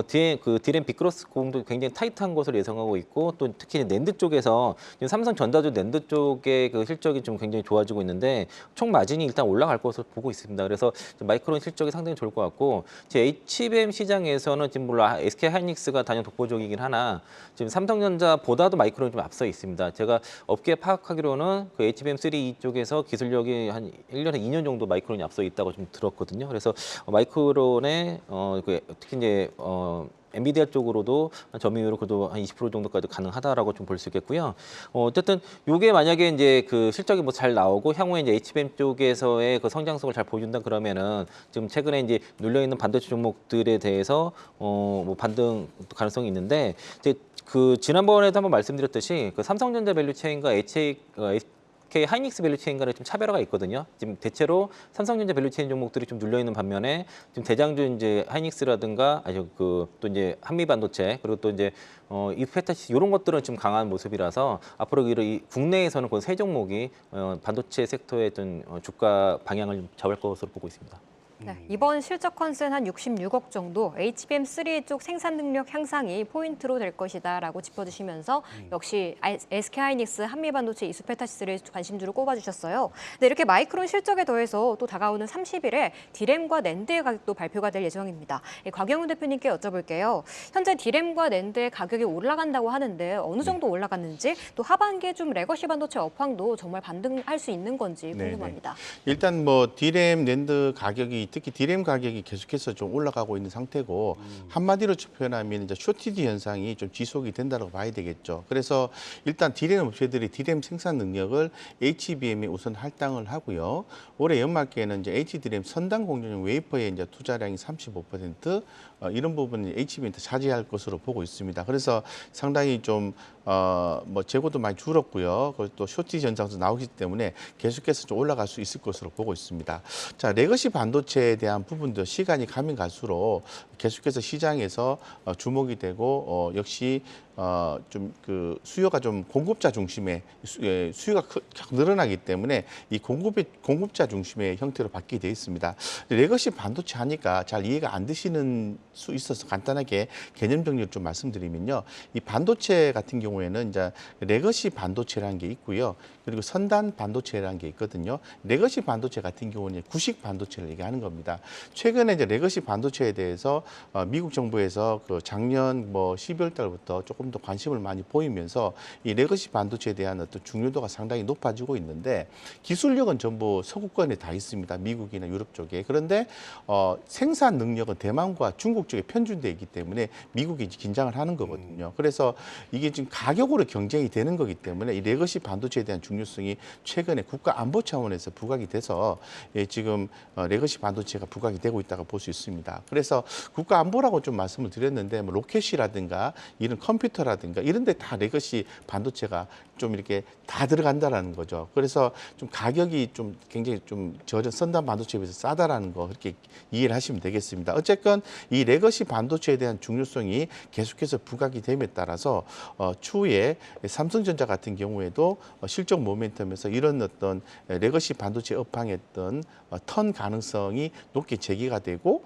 뒤에 디램 빅그로스 공도 굉장히 타이트한 것으로 예상하고 있고 또 특히 낸드 쪽에서 지금 삼성전자도 낸드 쪽의 그 실적이 좀 굉장히 좋아지고 있는데 총 마진이 일단 올라갈 것으로 보고 있습니다. 그래서 마이크론 실적이 상당히 좋을 것 같고 제 HBM 시장에서는 지금 물론 SK 하이닉스가 단연 독보적이긴 하나 지금 삼성전자보다도 마이크론이 좀 앞서 있습니다. 제가 업계 파악하기로는 그 HBM3 이쪽에서 기술력이 한 1년에 2년 정도 마이크론이 앞서 있다고 좀 들었거든요. 그래서 마이크론의 특히 이제 엔비디아 쪽으로도 점유율로 그래도 한 20% 정도까지 가능하다라고 좀 볼 수 있겠고요. 어쨌든 이게 만약에 이제 그 실적이 뭐 잘 나오고 향후에 이제 HBM 쪽에서의 그 성장성을 잘 보여준다 그러면은 지금 최근에 이제 눌려 있는 반도체 종목들에 대해서 뭐 반등 가능성이 있는데 이제 그 지난번에도 한번 말씀드렸듯이 그 삼성전자 밸류체인과 SK 하이닉스 밸류체인 간에 좀 차별화가 있거든요. 지금 대체로 삼성전자 밸류체인 종목들이 좀 눌려 있는 반면에 지금 대장주 이제 하이닉스라든가 또 이제 한미반도체 그리고 또 이제 이페타시 이런 것들은 좀 강한 모습이라서 앞으로 이 국내에서는 그 세 종목이 반도체 섹터의 어떤 주가 방향을 잡을 것으로 보고 있습니다. 네, 이번 실적 컨센 한 66억 정도 HBM3 쪽 생산 능력 향상이 포인트로 될 것이다라고 짚어주시면서 역시 SK하이닉스, 한미반도체, 이수페타시스를 관심주로 꼽아주셨어요. 네, 이렇게 마이크론 실적에 더해서 또 다가오는 30일에 디램과 낸드의 가격도 발표가 될 예정입니다. 곽영훈 대표님께 여쭤볼게요. 현재 디램과 낸드의 가격이 올라간다고 하는데 어느 정도 올라갔는지 또 하반기에 좀 레거시 반도체 업황도 정말 반등할 수 있는 건지 궁금합니다. 일단 뭐 디램, 낸드 가격이 특히 디램 가격이 계속해서 좀 올라가고 있는 상태고 한마디로 표현하면 이제 쇼티지 현상이 좀 지속이 된다고 봐야 되겠죠. 그래서 일단 디램 업체들이 디램 생산 능력을 HBM에 우선 할당을 하고요. 올해 연말기에는 이제 HD램 선단 공정용 웨이퍼에 이제 투자량이 35% 이런 부분이 HBM한테 차지할 것으로 보고 있습니다. 그래서 상당히 좀 뭐 재고도 많이 줄었고요. 그리고 또 쇼티지 현상도 나오기 때문에 계속해서 좀 올라갈 수 있을 것으로 보고 있습니다. 자, 레거시 반도체에 대한 부분도 시간이 가면 갈수록 계속해서 시장에서 주목이 되고 역시 좀 그 수요가 좀 공급자 중심의 수요가 늘어나기 때문에 이 공급자 중심의 형태로 바뀌게 돼 있습니다. 레거시 반도체 하니까 잘 이해가 안 되시는 수 있어서 간단하게 개념 정리를 좀 말씀드리면요. 이 반도체 같은 경우에는 이제 레거시 반도체라는 게 있고요. 그리고 선단 반도체라는 게 있거든요. 레거시 반도체 같은 경우는 구식 반도체를 얘기하는 겁니다. 최근에 이제 레거시 반도체에 대해서 미국 정부에서 그 작년 뭐 12월 달부터 조금 더 관심을 많이 보이면서 이 레거시 반도체에 대한 어떤 중요도가 상당히 높아지고 있는데 기술력은 전부 서구권에 다 있습니다. 미국이나 유럽 쪽에. 그런데 생산 능력은 대만과 중국 쪽에 편중돼 있기 때문에 미국이 긴장을 하는 거거든요. 그래서 이게 지금 가격으로 경쟁이 되는 거기 때문에 이 레거시 반도체에 대한 중요성이 최근에 국가 안보 차원에서 부각이 돼서 지금 레거시 반도체가 부각이 되고 있다고 볼 수 있습니다. 그래서 국가 안보라고 좀 말씀을 드렸는데 뭐 로켓이라든가 이런 컴퓨터라든가 이런 데 다 레거시 반도체가 좀 이렇게 다 들어간다라는 거죠. 그래서 좀 가격이 좀 굉장히 좀 저런 선단 반도체에 비해서 싸다라는 거 그렇게 이해를 하시면 되겠습니다. 어쨌건 이 레거시 반도체에 대한 중요성이 계속해서 부각이 됨에 따라서 추후에 삼성전자 같은 경우에도 실적 모멘텀에서 이런 어떤 레거시 반도체 업황의 어떤 턴 가능성이 높게 제기가 되고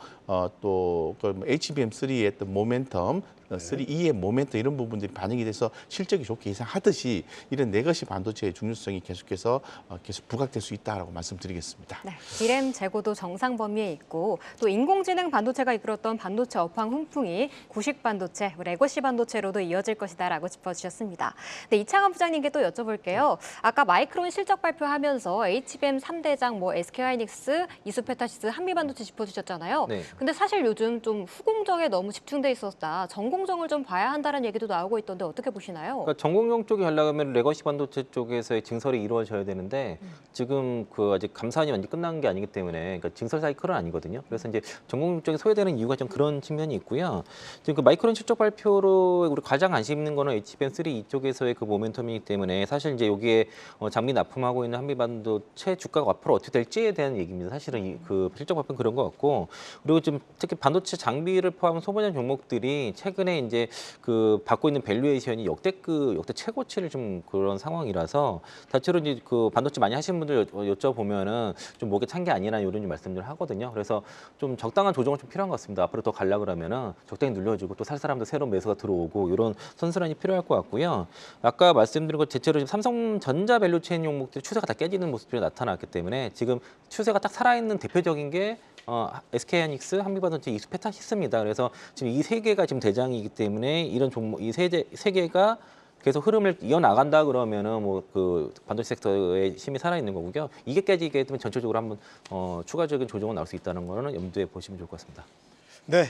또 HBM3의 어떤 모멘텀 3E의 모멘텀 이런 부분들이 반영이 돼서 실적이 좋게 예상하듯이 이런 레거시 반도체의 중요성이 계속해서 계속 부각될 수 있다라고 말씀드리겠습니다. 네, 디램 재고도 정상 범위에 있고 또 인공지능 반도체가 이끌었던 반도체 업황 훈풍이 구식 반도체, 레거시 반도체로도 이어질 것이다라고 짚어주셨습니다. 네, 이창환 부장님께 또 여쭤볼게요. 아까 마이크론 실적 발표하면서 HBM 3대장 뭐 SK하이닉스, 이수페타시스, 한미반도체 짚어주셨잖아요. 네. 근데 사실 요즘 좀 후공정에 너무 집중돼 있었다. 전공정을 좀 봐야 한다는 얘기도 나오고 있던데 어떻게 보시나요? 그러니까 전공정 쪽이 하려면 레거시 반도체 쪽에서의 증설이 이루어져야 되는데 지금 그 아직 감사원이 완전 끝난 게 아니기 때문에 그러니까 증설 사이클은 아니거든요. 그래서 이제 전공정 쪽에 소외되는 이유가 좀 그런 측면이 있고요. 지금 그 마이크론 실적 발표로 우리 가장 관심 있는 거는 HBM3 이쪽에서의 그 모멘텀이기 때문에 사실 이제 여기에 장비 납품하고 있는 한미 반도체 주가가 앞으로 어떻게 될지에 대한 얘기입니다. 사실은 그 실적 발표는 그런 것 같고 그리고 좀 특히 반도체 장비를 포함한 소모전 종목들이 최근에 최근에 이제 그 받고 있는 밸류에이션이 역대 최고치를 좀 그런 상황이라서 다채로 이제 그 반도체 많이 하시는 분들 여쭤보면은 좀 목에 찬 게 아니라 이런 말씀들을 하거든요. 그래서 좀 적당한 조정은 좀 필요한 것 같습니다. 앞으로 더 가려 그러면은 적당히 눌려주고 또 살 사람도 새로운 매수가 들어오고 이런 선순환이 필요할 것 같고요. 아까 말씀드린 것 대체로 삼성전자 밸류체인 종목들이 추세가 다 깨지는 모습들이 나타났기 때문에 지금 추세가 딱 살아있는 대표적인 게 SK하이닉스, 한미반도체, 이수페타시스입니다. 그래서 지금 이 세 개가 지금 대장이기 때문에 이런 종목 이 세 개가 계속 흐름을 이어나간다 그러면은 뭐 그 반도체 섹터의 힘이 살아있는 거고요. 이게 깨지게 되면 전체적으로 한번 추가적인 조정은 나올 수 있다는 거는 염두에 보시면 좋을 것 같습니다. 네.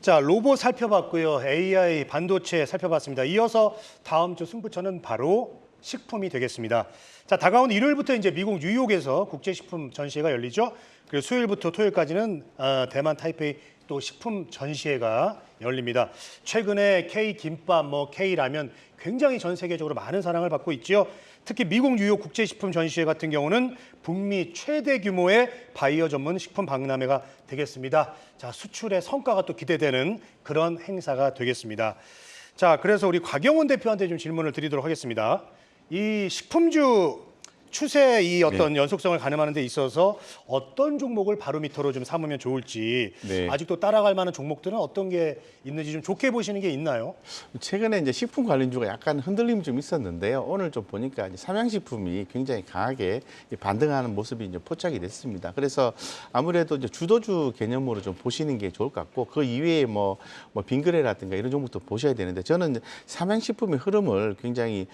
자, 로봇 살펴봤고요. AI 반도체 살펴봤습니다. 이어서 다음 주 승부처는 바로 식품이 되겠습니다. 자, 다가온 일요일부터 이제 미국 뉴욕에서 국제식품 전시회가 열리죠. 그리고 수요일부터 토요일까지는 대만 타이페이 또 식품 전시회가 열립니다. 최근에 K 김밥, K 라면 굉장히 전 세계적으로 많은 사랑을 받고 있지요. 특히 미국 뉴욕 국제식품 전시회 같은 경우는 북미 최대 규모의 바이어 전문 식품 박람회가 되겠습니다. 자, 수출의 성과가 또 기대되는 그런 행사가 되겠습니다. 자, 그래서 우리 곽영훈 대표한테 좀 질문을 드리도록 하겠습니다. 이 식품주 추세 이 어떤 연속성을 가늠하는 데 있어서 어떤 종목을 바로미터로 좀 삼으면 좋을지 아직도 따라갈 만한 종목들은 어떤 게 있는지 좀 좋게 보시는 게 있나요? 최근에 이제 식품 관련주가 약간 흔들림이 좀 있었는데요. 오늘 좀 보니까 이제 삼양식품이 굉장히 강하게 반등하는 모습이 이제 포착이 됐습니다. 그래서 아무래도 이제 주도주 개념으로 좀 보시는 게 좋을 것 같고 그 이외에 뭐 빙그레라든가 이런 종목도 보셔야 되는데 저는 이제 삼양식품의 흐름을 굉장히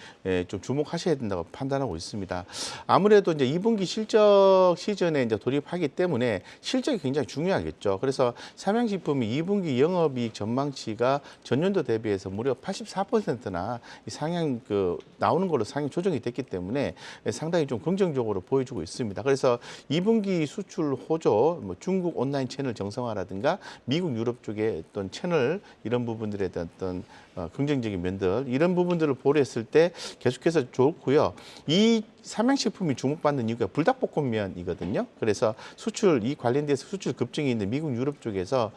좀 주목하셔야 된다고 판단하고 있습니다. 아무래도 이제 2분기 실적 시즌에 이제 돌입하기 때문에 실적이 굉장히 중요하겠죠. 그래서 삼양식품이 2분기 영업이익 전망치가 전년도 대비해서 무려 84%나 상향 나오는 걸로 상향 조정이 됐기 때문에 상당히 좀 긍정적으로 보여주고 있습니다. 그래서 2분기 수출 호조, 중국 온라인 채널 정상화라든가 미국 유럽 쪽의 어떤 채널 이런 부분들에 대한 어떤 긍정적인 면들 이런 부분들을 고려했을 때 계속해서 좋고요. 이 삼양식품이 주목받는 이유가 불닭볶음면이거든요. 그래서 수출 이 관련돼서 수출 급증이 있는 미국 유럽 쪽에서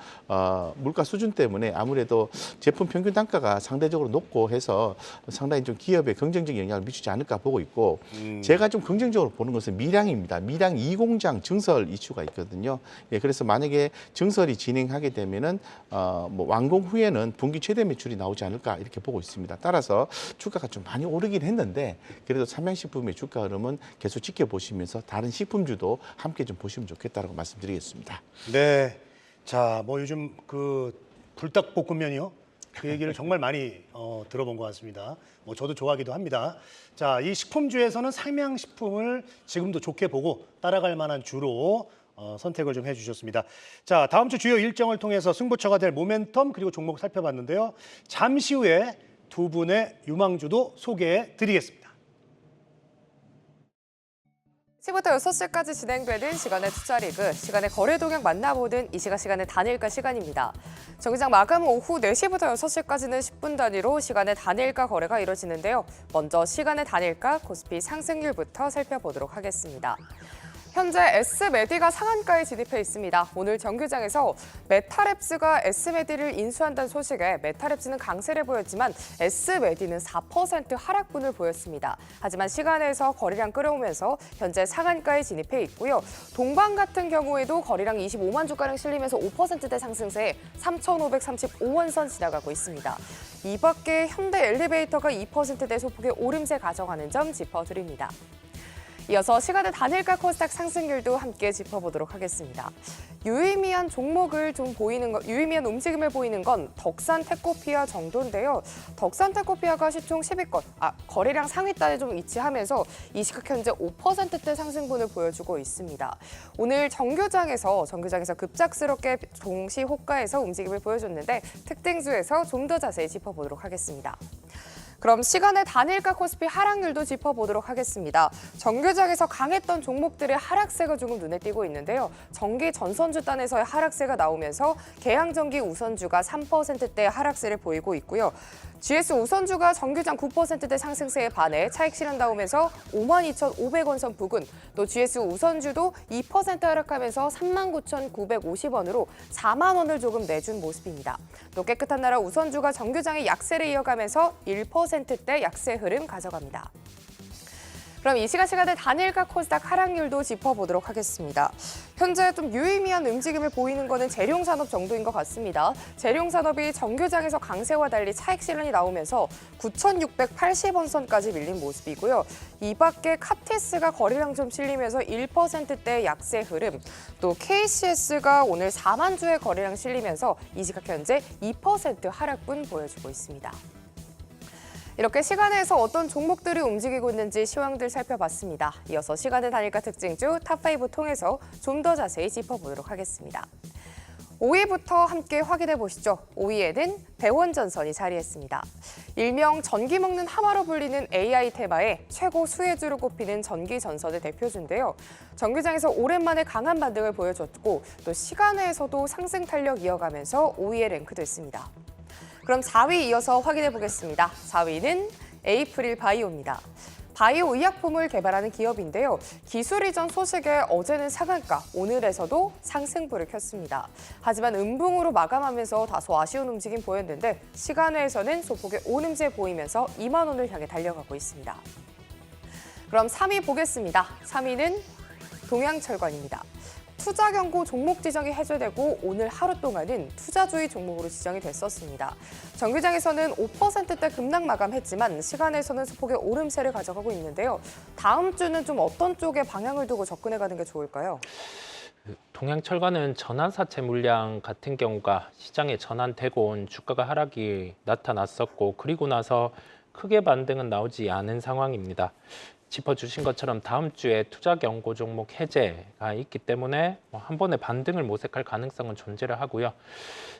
물가 수준 때문에 아무래도 제품 평균 단가가 상대적으로 높고 해서 상당히 좀 기업에 긍정적인 영향을 미치지 않을까 보고 있고 제가 좀 긍정적으로 보는 것은 밀양입니다. 밀양 2공장 증설 이슈가 있거든요. 예, 그래서 만약에 증설이 진행하게 되면은 완공 후에는 분기 최대 매출이 나오지 않을까 이렇게 보고 있습니다. 따라서 주가가 좀 많이 오르긴 했는데 그래도 삼양식품의 주가 흐름은 계속 지켜보시면서 다른 식품주도 함께 좀 보시면 좋겠다라고 말씀드리겠습니다. 네. 자, 요즘 그 불닭볶음면이요. 그 얘기를 정말 많이 들어본 것 같습니다. 저도 좋아하기도 합니다. 자, 이 식품주에서는 삼양식품을 지금도 좋게 보고 따라갈 만한 주로 선택을 좀 해주셨습니다. 자, 다음 주 주요 일정을 통해서 승부처가 될 모멘텀 그리고 종목 살펴봤는데요. 잠시 후에 두 분의 유망주도 소개해 드리겠습니다. 10부터 6시까지 진행되는 시간의 투자리그, 시간의 거래 동향 만나보는 이 시간의 단일가 시간입니다. 정기장 마감 오후 4시부터 6시까지는 10분 단위로 시간의 단일가 거래가 이뤄지는데요. 먼저 시간의 단일가 코스피 상승률부터 살펴보도록 하겠습니다. 현재 S메디가 상한가에 진입해 있습니다. 오늘 정규장에서 메타랩스가 S메디를 인수한다는 소식에 메타랩스는 강세를 보였지만 S메디는 4% 하락분을 보였습니다. 하지만 시간에서 거래량 끌어오면서 현재 상한가에 진입해 있고요. 동방 같은 경우에도 거래량 25만 주가량 실리면서 5%대 상승세에 3,535원 선 지나가고 있습니다. 이 밖에 현대 엘리베이터가 2%대 소폭의 오름세 가져가는 점 짚어드립니다. 이어서 시간의 단일가 코스닥 상승률도 함께 짚어보도록 하겠습니다. 유의미한 유의미한 움직임을 보이는 건 덕산 테코피아 정도인데요. 덕산 테코피아가 시총 10위권, 거래량 상위단에 좀 위치하면서 이 시각 현재 5%대 상승분을 보여주고 있습니다. 오늘 정규장에서 급작스럽게 동시 호가에서 움직임을 보여줬는데 특징주에서 좀 더 자세히 짚어보도록 하겠습니다. 그럼 시간의 단일가 코스피 하락률도 짚어보도록 하겠습니다. 정규장에서 강했던 종목들의 하락세가 조금 눈에 띄고 있는데요. 전기 전선주 단에서의 하락세가 나오면서 계양전기 우선주가 3%대의 하락세를 보이고 있고요. GS 우선주가 정규장 9%대 상승세에 반해 차익 실현 나오면서 52,500원 선 부근, 또 GS 우선주도 2% 하락하면서 39,950원으로 4만 원을 조금 내준 모습입니다. 또 깨끗한 나라 우선주가 정규장의 약세를 이어가면서 1%대 약세 흐름 가져갑니다. 그럼 이 시간에 단일가 코스닥 하락률도 짚어보도록 하겠습니다. 현재 좀 유의미한 움직임을 보이는 거는 재룡산업 정도인 것 같습니다. 재룡산업이 정규장에서 강세와 달리 차익 실현이 나오면서 9,680원 선까지 밀린 모습이고요. 이 밖에 카티스가 거래량 좀 실리면서 1%대 약세 흐름, 또 KCS가 오늘 4만 주의 거래량 실리면서 이 시각 현재 2% 하락분 보여주고 있습니다. 이렇게 시간에서 어떤 종목들이 움직이고 있는지 시황들 살펴봤습니다. 이어서 시간의 단일가 특징주 탑5 통해서 좀 더 자세히 짚어보도록 하겠습니다. 5위부터 함께 확인해 보시죠. 5위에는 배원전선이 자리했습니다. 일명 전기 먹는 하마로 불리는 AI 테마의 최고 수혜주로 꼽히는 전기전선의 대표주인데요. 정규장에서 오랜만에 강한 반등을 보여줬고 또 시간외에서도 상승 탄력 이어가면서 5위에 랭크됐습니다. 그럼 4위 이어서 확인해 보겠습니다. 4위는 에이프릴 바이오입니다. 바이오 의약품을 개발하는 기업인데요. 기술 이전 소식에 어제는 상한가, 오늘에서도 상승불을 켰습니다. 하지만 음봉으로 마감하면서 다소 아쉬운 움직임 보였는데 시간외에서는 소폭의 오름세 보이면서 2만 원을 향해 달려가고 있습니다. 그럼 3위 보겠습니다. 3위는 동양철관입니다. 투자 경고 종목 지정이 해제되고 오늘 하루 동안은 투자주의 종목으로 지정이 됐었습니다. 정규장에서는 5%대 급락 마감했지만 시간에서는 소폭의 오름세를 가져가고 있는데요. 다음 주는 좀 어떤 쪽에 방향을 두고 접근해가는 게 좋을까요? 동양철관은 전환사채 물량 같은 경우가 시장에 전환되고 온 주가가 하락이 나타났었고 그리고 나서 크게 반등은 나오지 않은 상황입니다. 짚어주신 것처럼 다음 주에 투자 경고 종목 해제가 있기 때문에 한 번에 반등을 모색할 가능성은 존재를 하고요.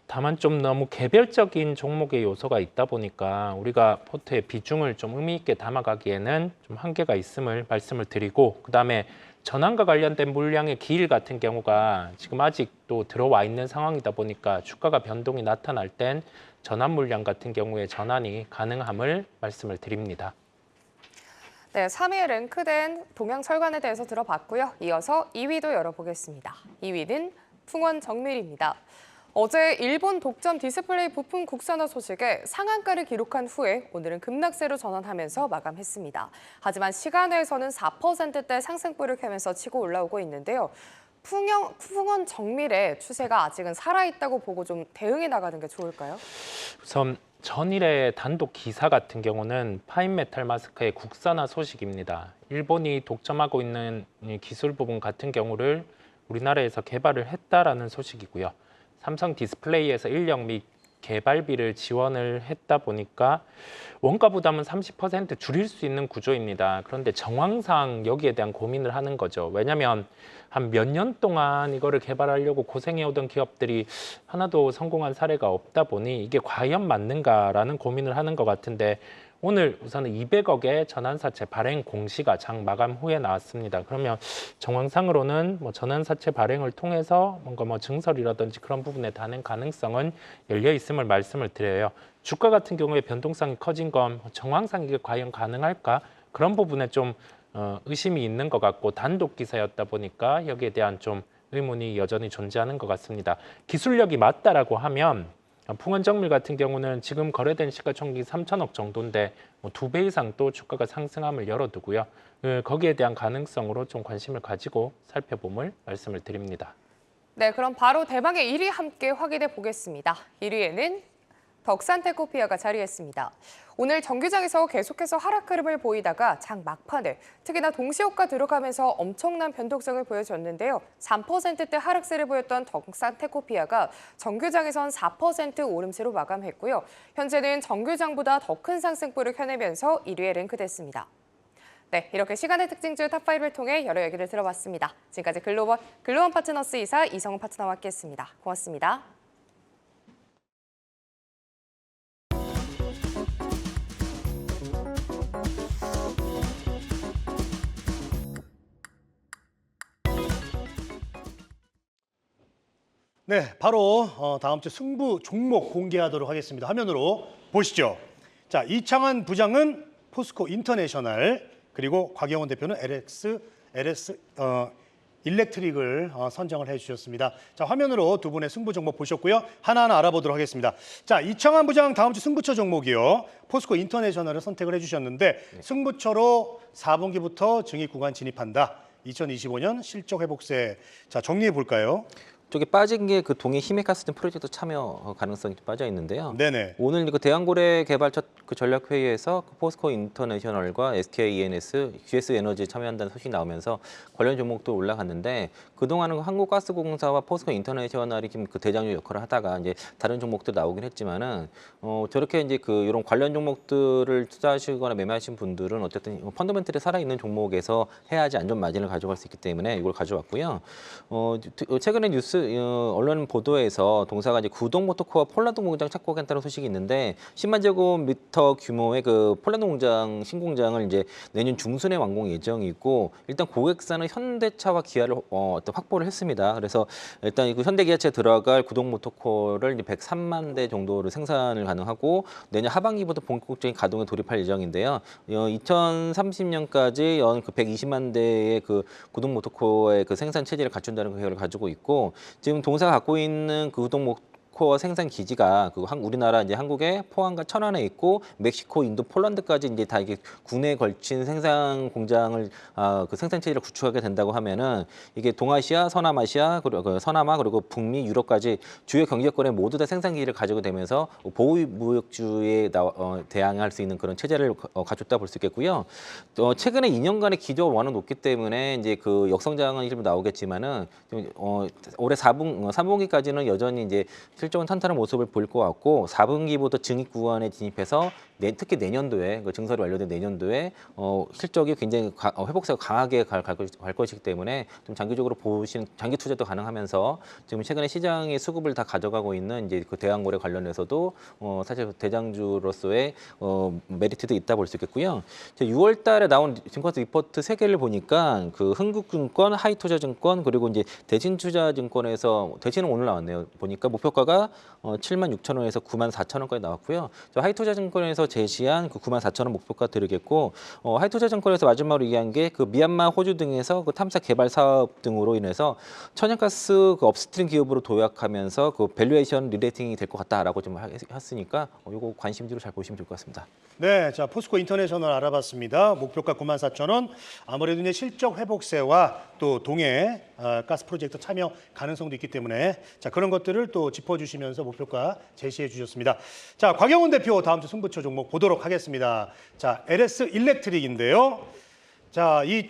다만 좀 너무 개별적인 종목의 요소가 있다 보니까 우리가 포트의 비중을 좀 의미 있게 담아가기에는 좀 한계가 있음을 말씀을 드리고, 그다음에 전환과 관련된 물량의 기일 같은 경우가 지금 아직도 들어와 있는 상황이다 보니까 주가가 변동이 나타날 땐 전환 물량 같은 경우에 전환이 가능함을 말씀을 드립니다. 네, 3위에 랭크된 동양철관에 대해서 들어봤고요. 이어서 2위도 열어보겠습니다. 2위는 풍원정밀입니다. 어제 일본 독점 디스플레이 부품 국산화 소식에 상한가를 기록한 후에 오늘은 급락세로 전환하면서 마감했습니다. 하지만 시간외에서는 4%대 상승불을 켜면서 치고 올라오고 있는데요. 풍원정밀의 추세가 아직은 살아있다고 보고 좀 대응해 나가는 게 좋을까요? 우선 전일의 단독 기사 같은 경우는 파인메탈 마스크의 국산화 소식입니다. 일본이 독점하고 있는 기술 부분 같은 경우를 우리나라에서 개발을 했다라는 소식이고요. 삼성 디스플레이에서 인력 및 개발비를 지원을 했다 보니까 원가 부담은 30% 줄일 수 있는 구조입니다. 그런데 정황상 여기에 대한 고민을 하는 거죠. 왜냐하면 한 몇 년 동안 이거를 개발하려고 고생해오던 기업들이 하나도 성공한 사례가 없다 보니 이게 과연 맞는가라는 고민을 하는 것 같은데, 오늘 우선은 200억의 전환사채 발행 공시가 장 마감 후에 나왔습니다. 그러면 정황상으로는 전환사채 발행을 통해서 뭔가 증설이라든지 그런 부분에 다는 가능성은 열려 있음을 말씀을 드려요. 주가 같은 경우에 변동성이 커진 건 정황상 이게 과연 가능할까? 그런 부분에 좀 의심이 있는 것 같고, 단독 기사였다 보니까 여기에 대한 좀 의문이 여전히 존재하는 것 같습니다. 기술력이 맞다라고 하면 풍원정밀 같은 경우는 지금 거래된 시가총액이 3천억 정도인데 2배 이상 또 주가가 상승함을 열어두고요. 거기에 대한 가능성으로 좀 관심을 가지고 살펴봄을 말씀을 드립니다. 네, 그럼 바로 대망의 1위 함께 확인해 보겠습니다. 1위에는 덕산테크피아가 자리했습니다. 오늘 정규장에서 계속해서 하락 흐름을 보이다가 장 막판에 특히나 동시효과 들어가면서 엄청난 변동성을 보여줬는데요. 3%대 하락세를 보였던 덕산테크피아가 정규장에선 4% 오름세로 마감했고요. 현재는 정규장보다 더 큰 상승폭을 켜내면서 1위에 랭크됐습니다. 네, 이렇게 시간의 특징주 탑5를 통해 여러 얘기를 들어봤습니다. 지금까지 글로원 파트너스 이사 이성훈 파트너와 함께했습니다. 고맙습니다. 네, 바로 다음 주 승부 종목 공개하도록 하겠습니다. 화면으로 보시죠. 자, 이창환 부장은 포스코 인터내셔널, 그리고 곽영원 대표는 LS 일렉트릭을 선정을 해주셨습니다. 자, 화면으로 두 분의 승부 종목 보셨고요. 하나하나 알아보도록 하겠습니다. 자, 이창환 부장 다음 주 승부처 종목이요. 포스코 인터내셔널을 선택을 해주셨는데 승부처로 4분기부터 증입 구간 진입한다. 2025년 실적 회복세. 자, 정리해 볼까요? 쪽에 빠진 게 그 동해 히메카스틴 프로젝트 참여 가능성이 빠져 있는데요. 네네. 오늘 그 대한고래 개발처 그 전략 회의에서 그 포스코 인터내셔널과 SKENS, GS 에너지에 참여한다는 소식이 나오면서 관련 종목도 올라갔는데 그동안은 한국가스공사와 포스코 인터내셔널이 지금 그 대장주 역할을 하다가 이제 다른 종목도 나오긴 했지만은 저렇게 이제 그 이런 관련 종목들을 투자하시거나 매매하신 분들은 어쨌든 펀더멘털이 살아있는 종목에서 해야지 안전 마진을 가져갈 수 있기 때문에 이걸 가져왔고요. 최근에 뉴스 언론 보도에서 동사가 이제 구동 모터코어 폴란드 공장 착공했다는 소식이 있는데 10만 제곱미터 규모의 그 폴란드 공장 신공장을 이제 내년 중순에 완공 예정이고 일단 고객사는 현대차와 기아를 어떤 확보를 했습니다. 그래서 일단 그 현대기아차에 들어갈 구동 모터코어를 이제 103만 대 정도로 생산을 가능하고 내년 하반기부터 본격적인 가동에 돌입할 예정인데요. 2030년까지 연 그 120만 대의 그 구동 모터코어의 그 생산 체제를 갖춘다는 계획을 가지고 있고 지금 동사가 갖고 있는 그 구동 모터코어 생산 기지가 그 우리나라 이제 한국의 포항과 천안에 있고 멕시코, 인도, 폴란드까지 이제 다 이게 국내에 걸친 생산 공장을 그 생산 체제를 구축하게 된다고 하면은 이게 동아시아, 서남아시아 그리고 서남아 그리고 북미, 유럽까지 주요 경제권에 모두 다 생산 기지를 가지고 되면서 보호무역주에 대항할 수 있는 그런 체제를 갖췄다 볼 수 있겠고요. 최근에 2년간의 기조 원은 높기 때문에 이제 그 역성장은 좀 나오겠지만은 올해 3분기까지는 여전히 이제 실적은 탄탄한 모습을 보일 것 같고 4분기부터 증입 구간에 진입해서 특히 내년도에 그 증설이 완료된 내년도에 실적이 굉장히 회복세가 강하게 갈 것이기 때문에 좀 장기적으로 보시는 장기 투자도 가능하면서 지금 최근에 시장의 수급을 다 가져가고 있는 이제 그 대한고래 관련해서도 사실 대장주로서의 메리트도 있다 볼 수 있겠고요. 6월달에 나온 증권사 리포트 3개를 보니까 그 흥국증권, 하이투자증권 그리고 이제 대신투자증권에서 대신은 오늘 나왔네요. 보니까 목표가가 7만 6천 원에서 9만 4천 원까지 나왔고요. 하이투자증권에서 제시한 그 9만 4천 원 목표가 드리겠고 하이투자증권에서 마지막으로 얘기한 게 그 미얀마, 호주 등에서 그 탐사 개발 사업 등으로 인해서 천연가스 그 업스트림 기업으로 도약하면서 그 밸류에이션 리레이팅이 될 것 같다라고 좀 했으니까 이거 관심주로 잘 보시면 좋을 것 같습니다. 네, 자 포스코 인터내셔널 알아봤습니다. 목표가 9만 4천 원. 아무래도 이제 실적 회복세와 또 동해 가스 프로젝트 참여 가능성도 있기 때문에 자 그런 것들을 또 짚어주시면서 목표가 제시해 주셨습니다. 자 곽영원 대표 다음 주 승부처 종목 보도록 하겠습니다. 자 LS 일렉트릭인데요. 자 이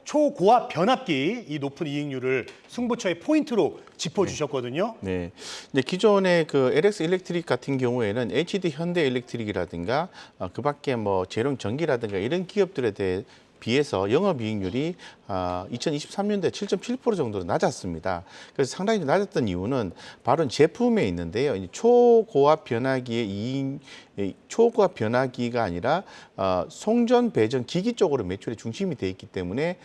초고압 변압기 이 높은 이익률을 승부처의 포인트로 짚어주셨거든요. 네, 이제 기존의 그 LX 일렉트릭 같은 경우에는 HD 현대 일렉트릭이라든가 그밖에 뭐 재룡 전기라든가 이런 기업들에 대해 비해서 영업이익률이 2023년도에 7.7% 정도로 낮았습니다. 그래서 상당히 낮았던 이유는 바로 제품에 있는데요. 초고압 변화기의 초고압 변화기가 아니라 송전 배전 기기 쪽으로 매출의 중심이 돼 있기 때문에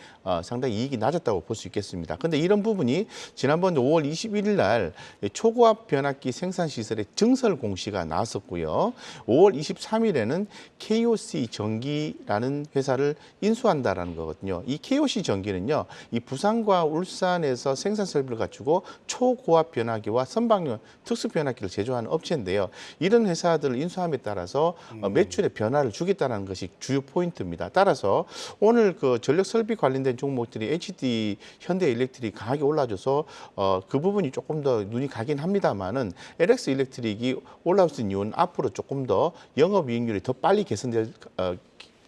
상당히 이익이 낮았다고 볼 수 있겠습니다. 그런데 이런 부분이 지난번 5월 21일 날 초고압 변압기 생산 시설의 증설 공시가 나왔었고요. 5월 23일에는 KOC 전기라는 회사를 인수한다라는 거거든요. 이 KOC 전기는요, 이 부산과 울산에서 생산 설비를 갖추고 초고압 변압기와 선박용 특수 변압기를 제조하는 업체인데요. 이런 회사들을 인수함에 따라서 매출의 변화를 주겠다는 것이 주요 포인트입니다. 따라서 오늘 그 전력 설비 관련된 종목들이 HD 현대 일렉트릭이 강하게 올라줘서 그 부분이 조금 더 눈이 가긴 합니다만은 LX 일렉트릭이 올라올 수 있는 이유는 앞으로 조금 더 영업이익률이 더 빨리 개선될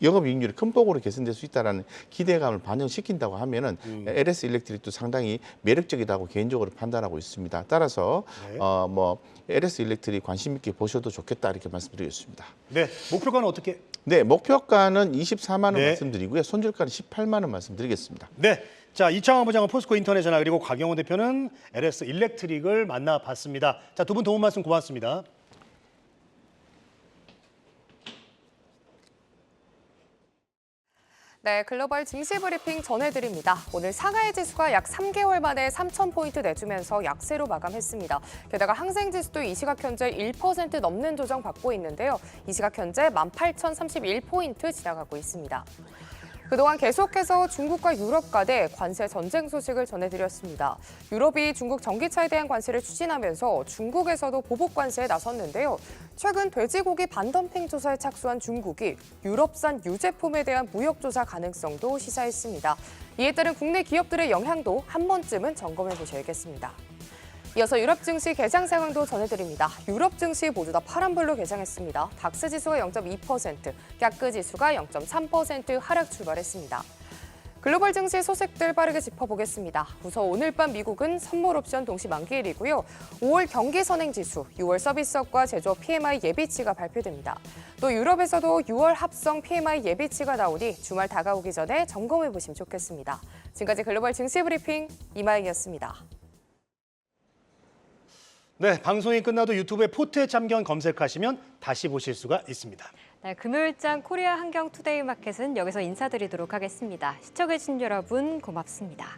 영업이익률이 큰 폭으로 개선될 수 있다는 기대감을 반영시킨다고 하면은 LS 일렉트릭도 상당히 매력적이다고 개인적으로 판단하고 있습니다. 따라서 네. 뭐 LS 일렉트릭 관심 있게 보셔도 좋겠다 이렇게 말씀드리겠습니다. 네, 목표가는 어떻게? 네, 목표가는 24만 원 네. 말씀드리고요. 손절가는 18만 원 말씀드리겠습니다. 네, 자 이창환 부장은 포스코 인터내셔널 그리고 곽영원 대표는 LS 일렉트릭을 만나봤습니다. 자 두 분 도움 말씀 고맙습니다. 네, 글로벌 증시 브리핑 전해드립니다. 오늘 상하이 지수가 약 3개월 만에 3,000포인트 내주면서 약세로 마감했습니다. 게다가 항생 지수도 이 시각 현재 1% 넘는 조정 받고 있는데요. 이 시각 현재 18,031포인트 지나가고 있습니다. 그동안 계속해서 중국과 유럽 간의 관세 전쟁 소식을 전해드렸습니다. 유럽이 중국 전기차에 대한 관세를 추진하면서 중국에서도 보복 관세에 나섰는데요. 최근 돼지고기 반덤핑 조사에 착수한 중국이 유럽산 유제품에 대한 무역 조사 가능성도 시사했습니다. 이에 따른 국내 기업들의 영향도 한 번쯤은 점검해 보셔야겠습니다. 이어서 유럽 증시 개장 상황도 전해드립니다. 유럽 증시 모두 다 파란불로 개장했습니다. 닥스 지수가 0.2%, 갸크 지수가 0.3% 하락 출발했습니다. 글로벌 증시 소식들 빠르게 짚어보겠습니다. 우선 오늘 밤 미국은 선물 옵션 동시 만기일이고요. 5월 경기 선행 지수, 6월 서비스업과 제조업 PMI 예비치가 발표됩니다. 또 유럽에서도 6월 합성 PMI 예비치가 나오니 주말 다가오기 전에 점검해 보시면 좋겠습니다. 지금까지 글로벌 증시 브리핑 이마영이었습니다. 네, 방송이 끝나도 유튜브에 포트의 참견 검색하시면 다시 보실 수가 있습니다. 네, 금요일장 코리아 환경 투데이 마켓은 여기서 인사드리도록 하겠습니다. 시청해주신 여러분 고맙습니다.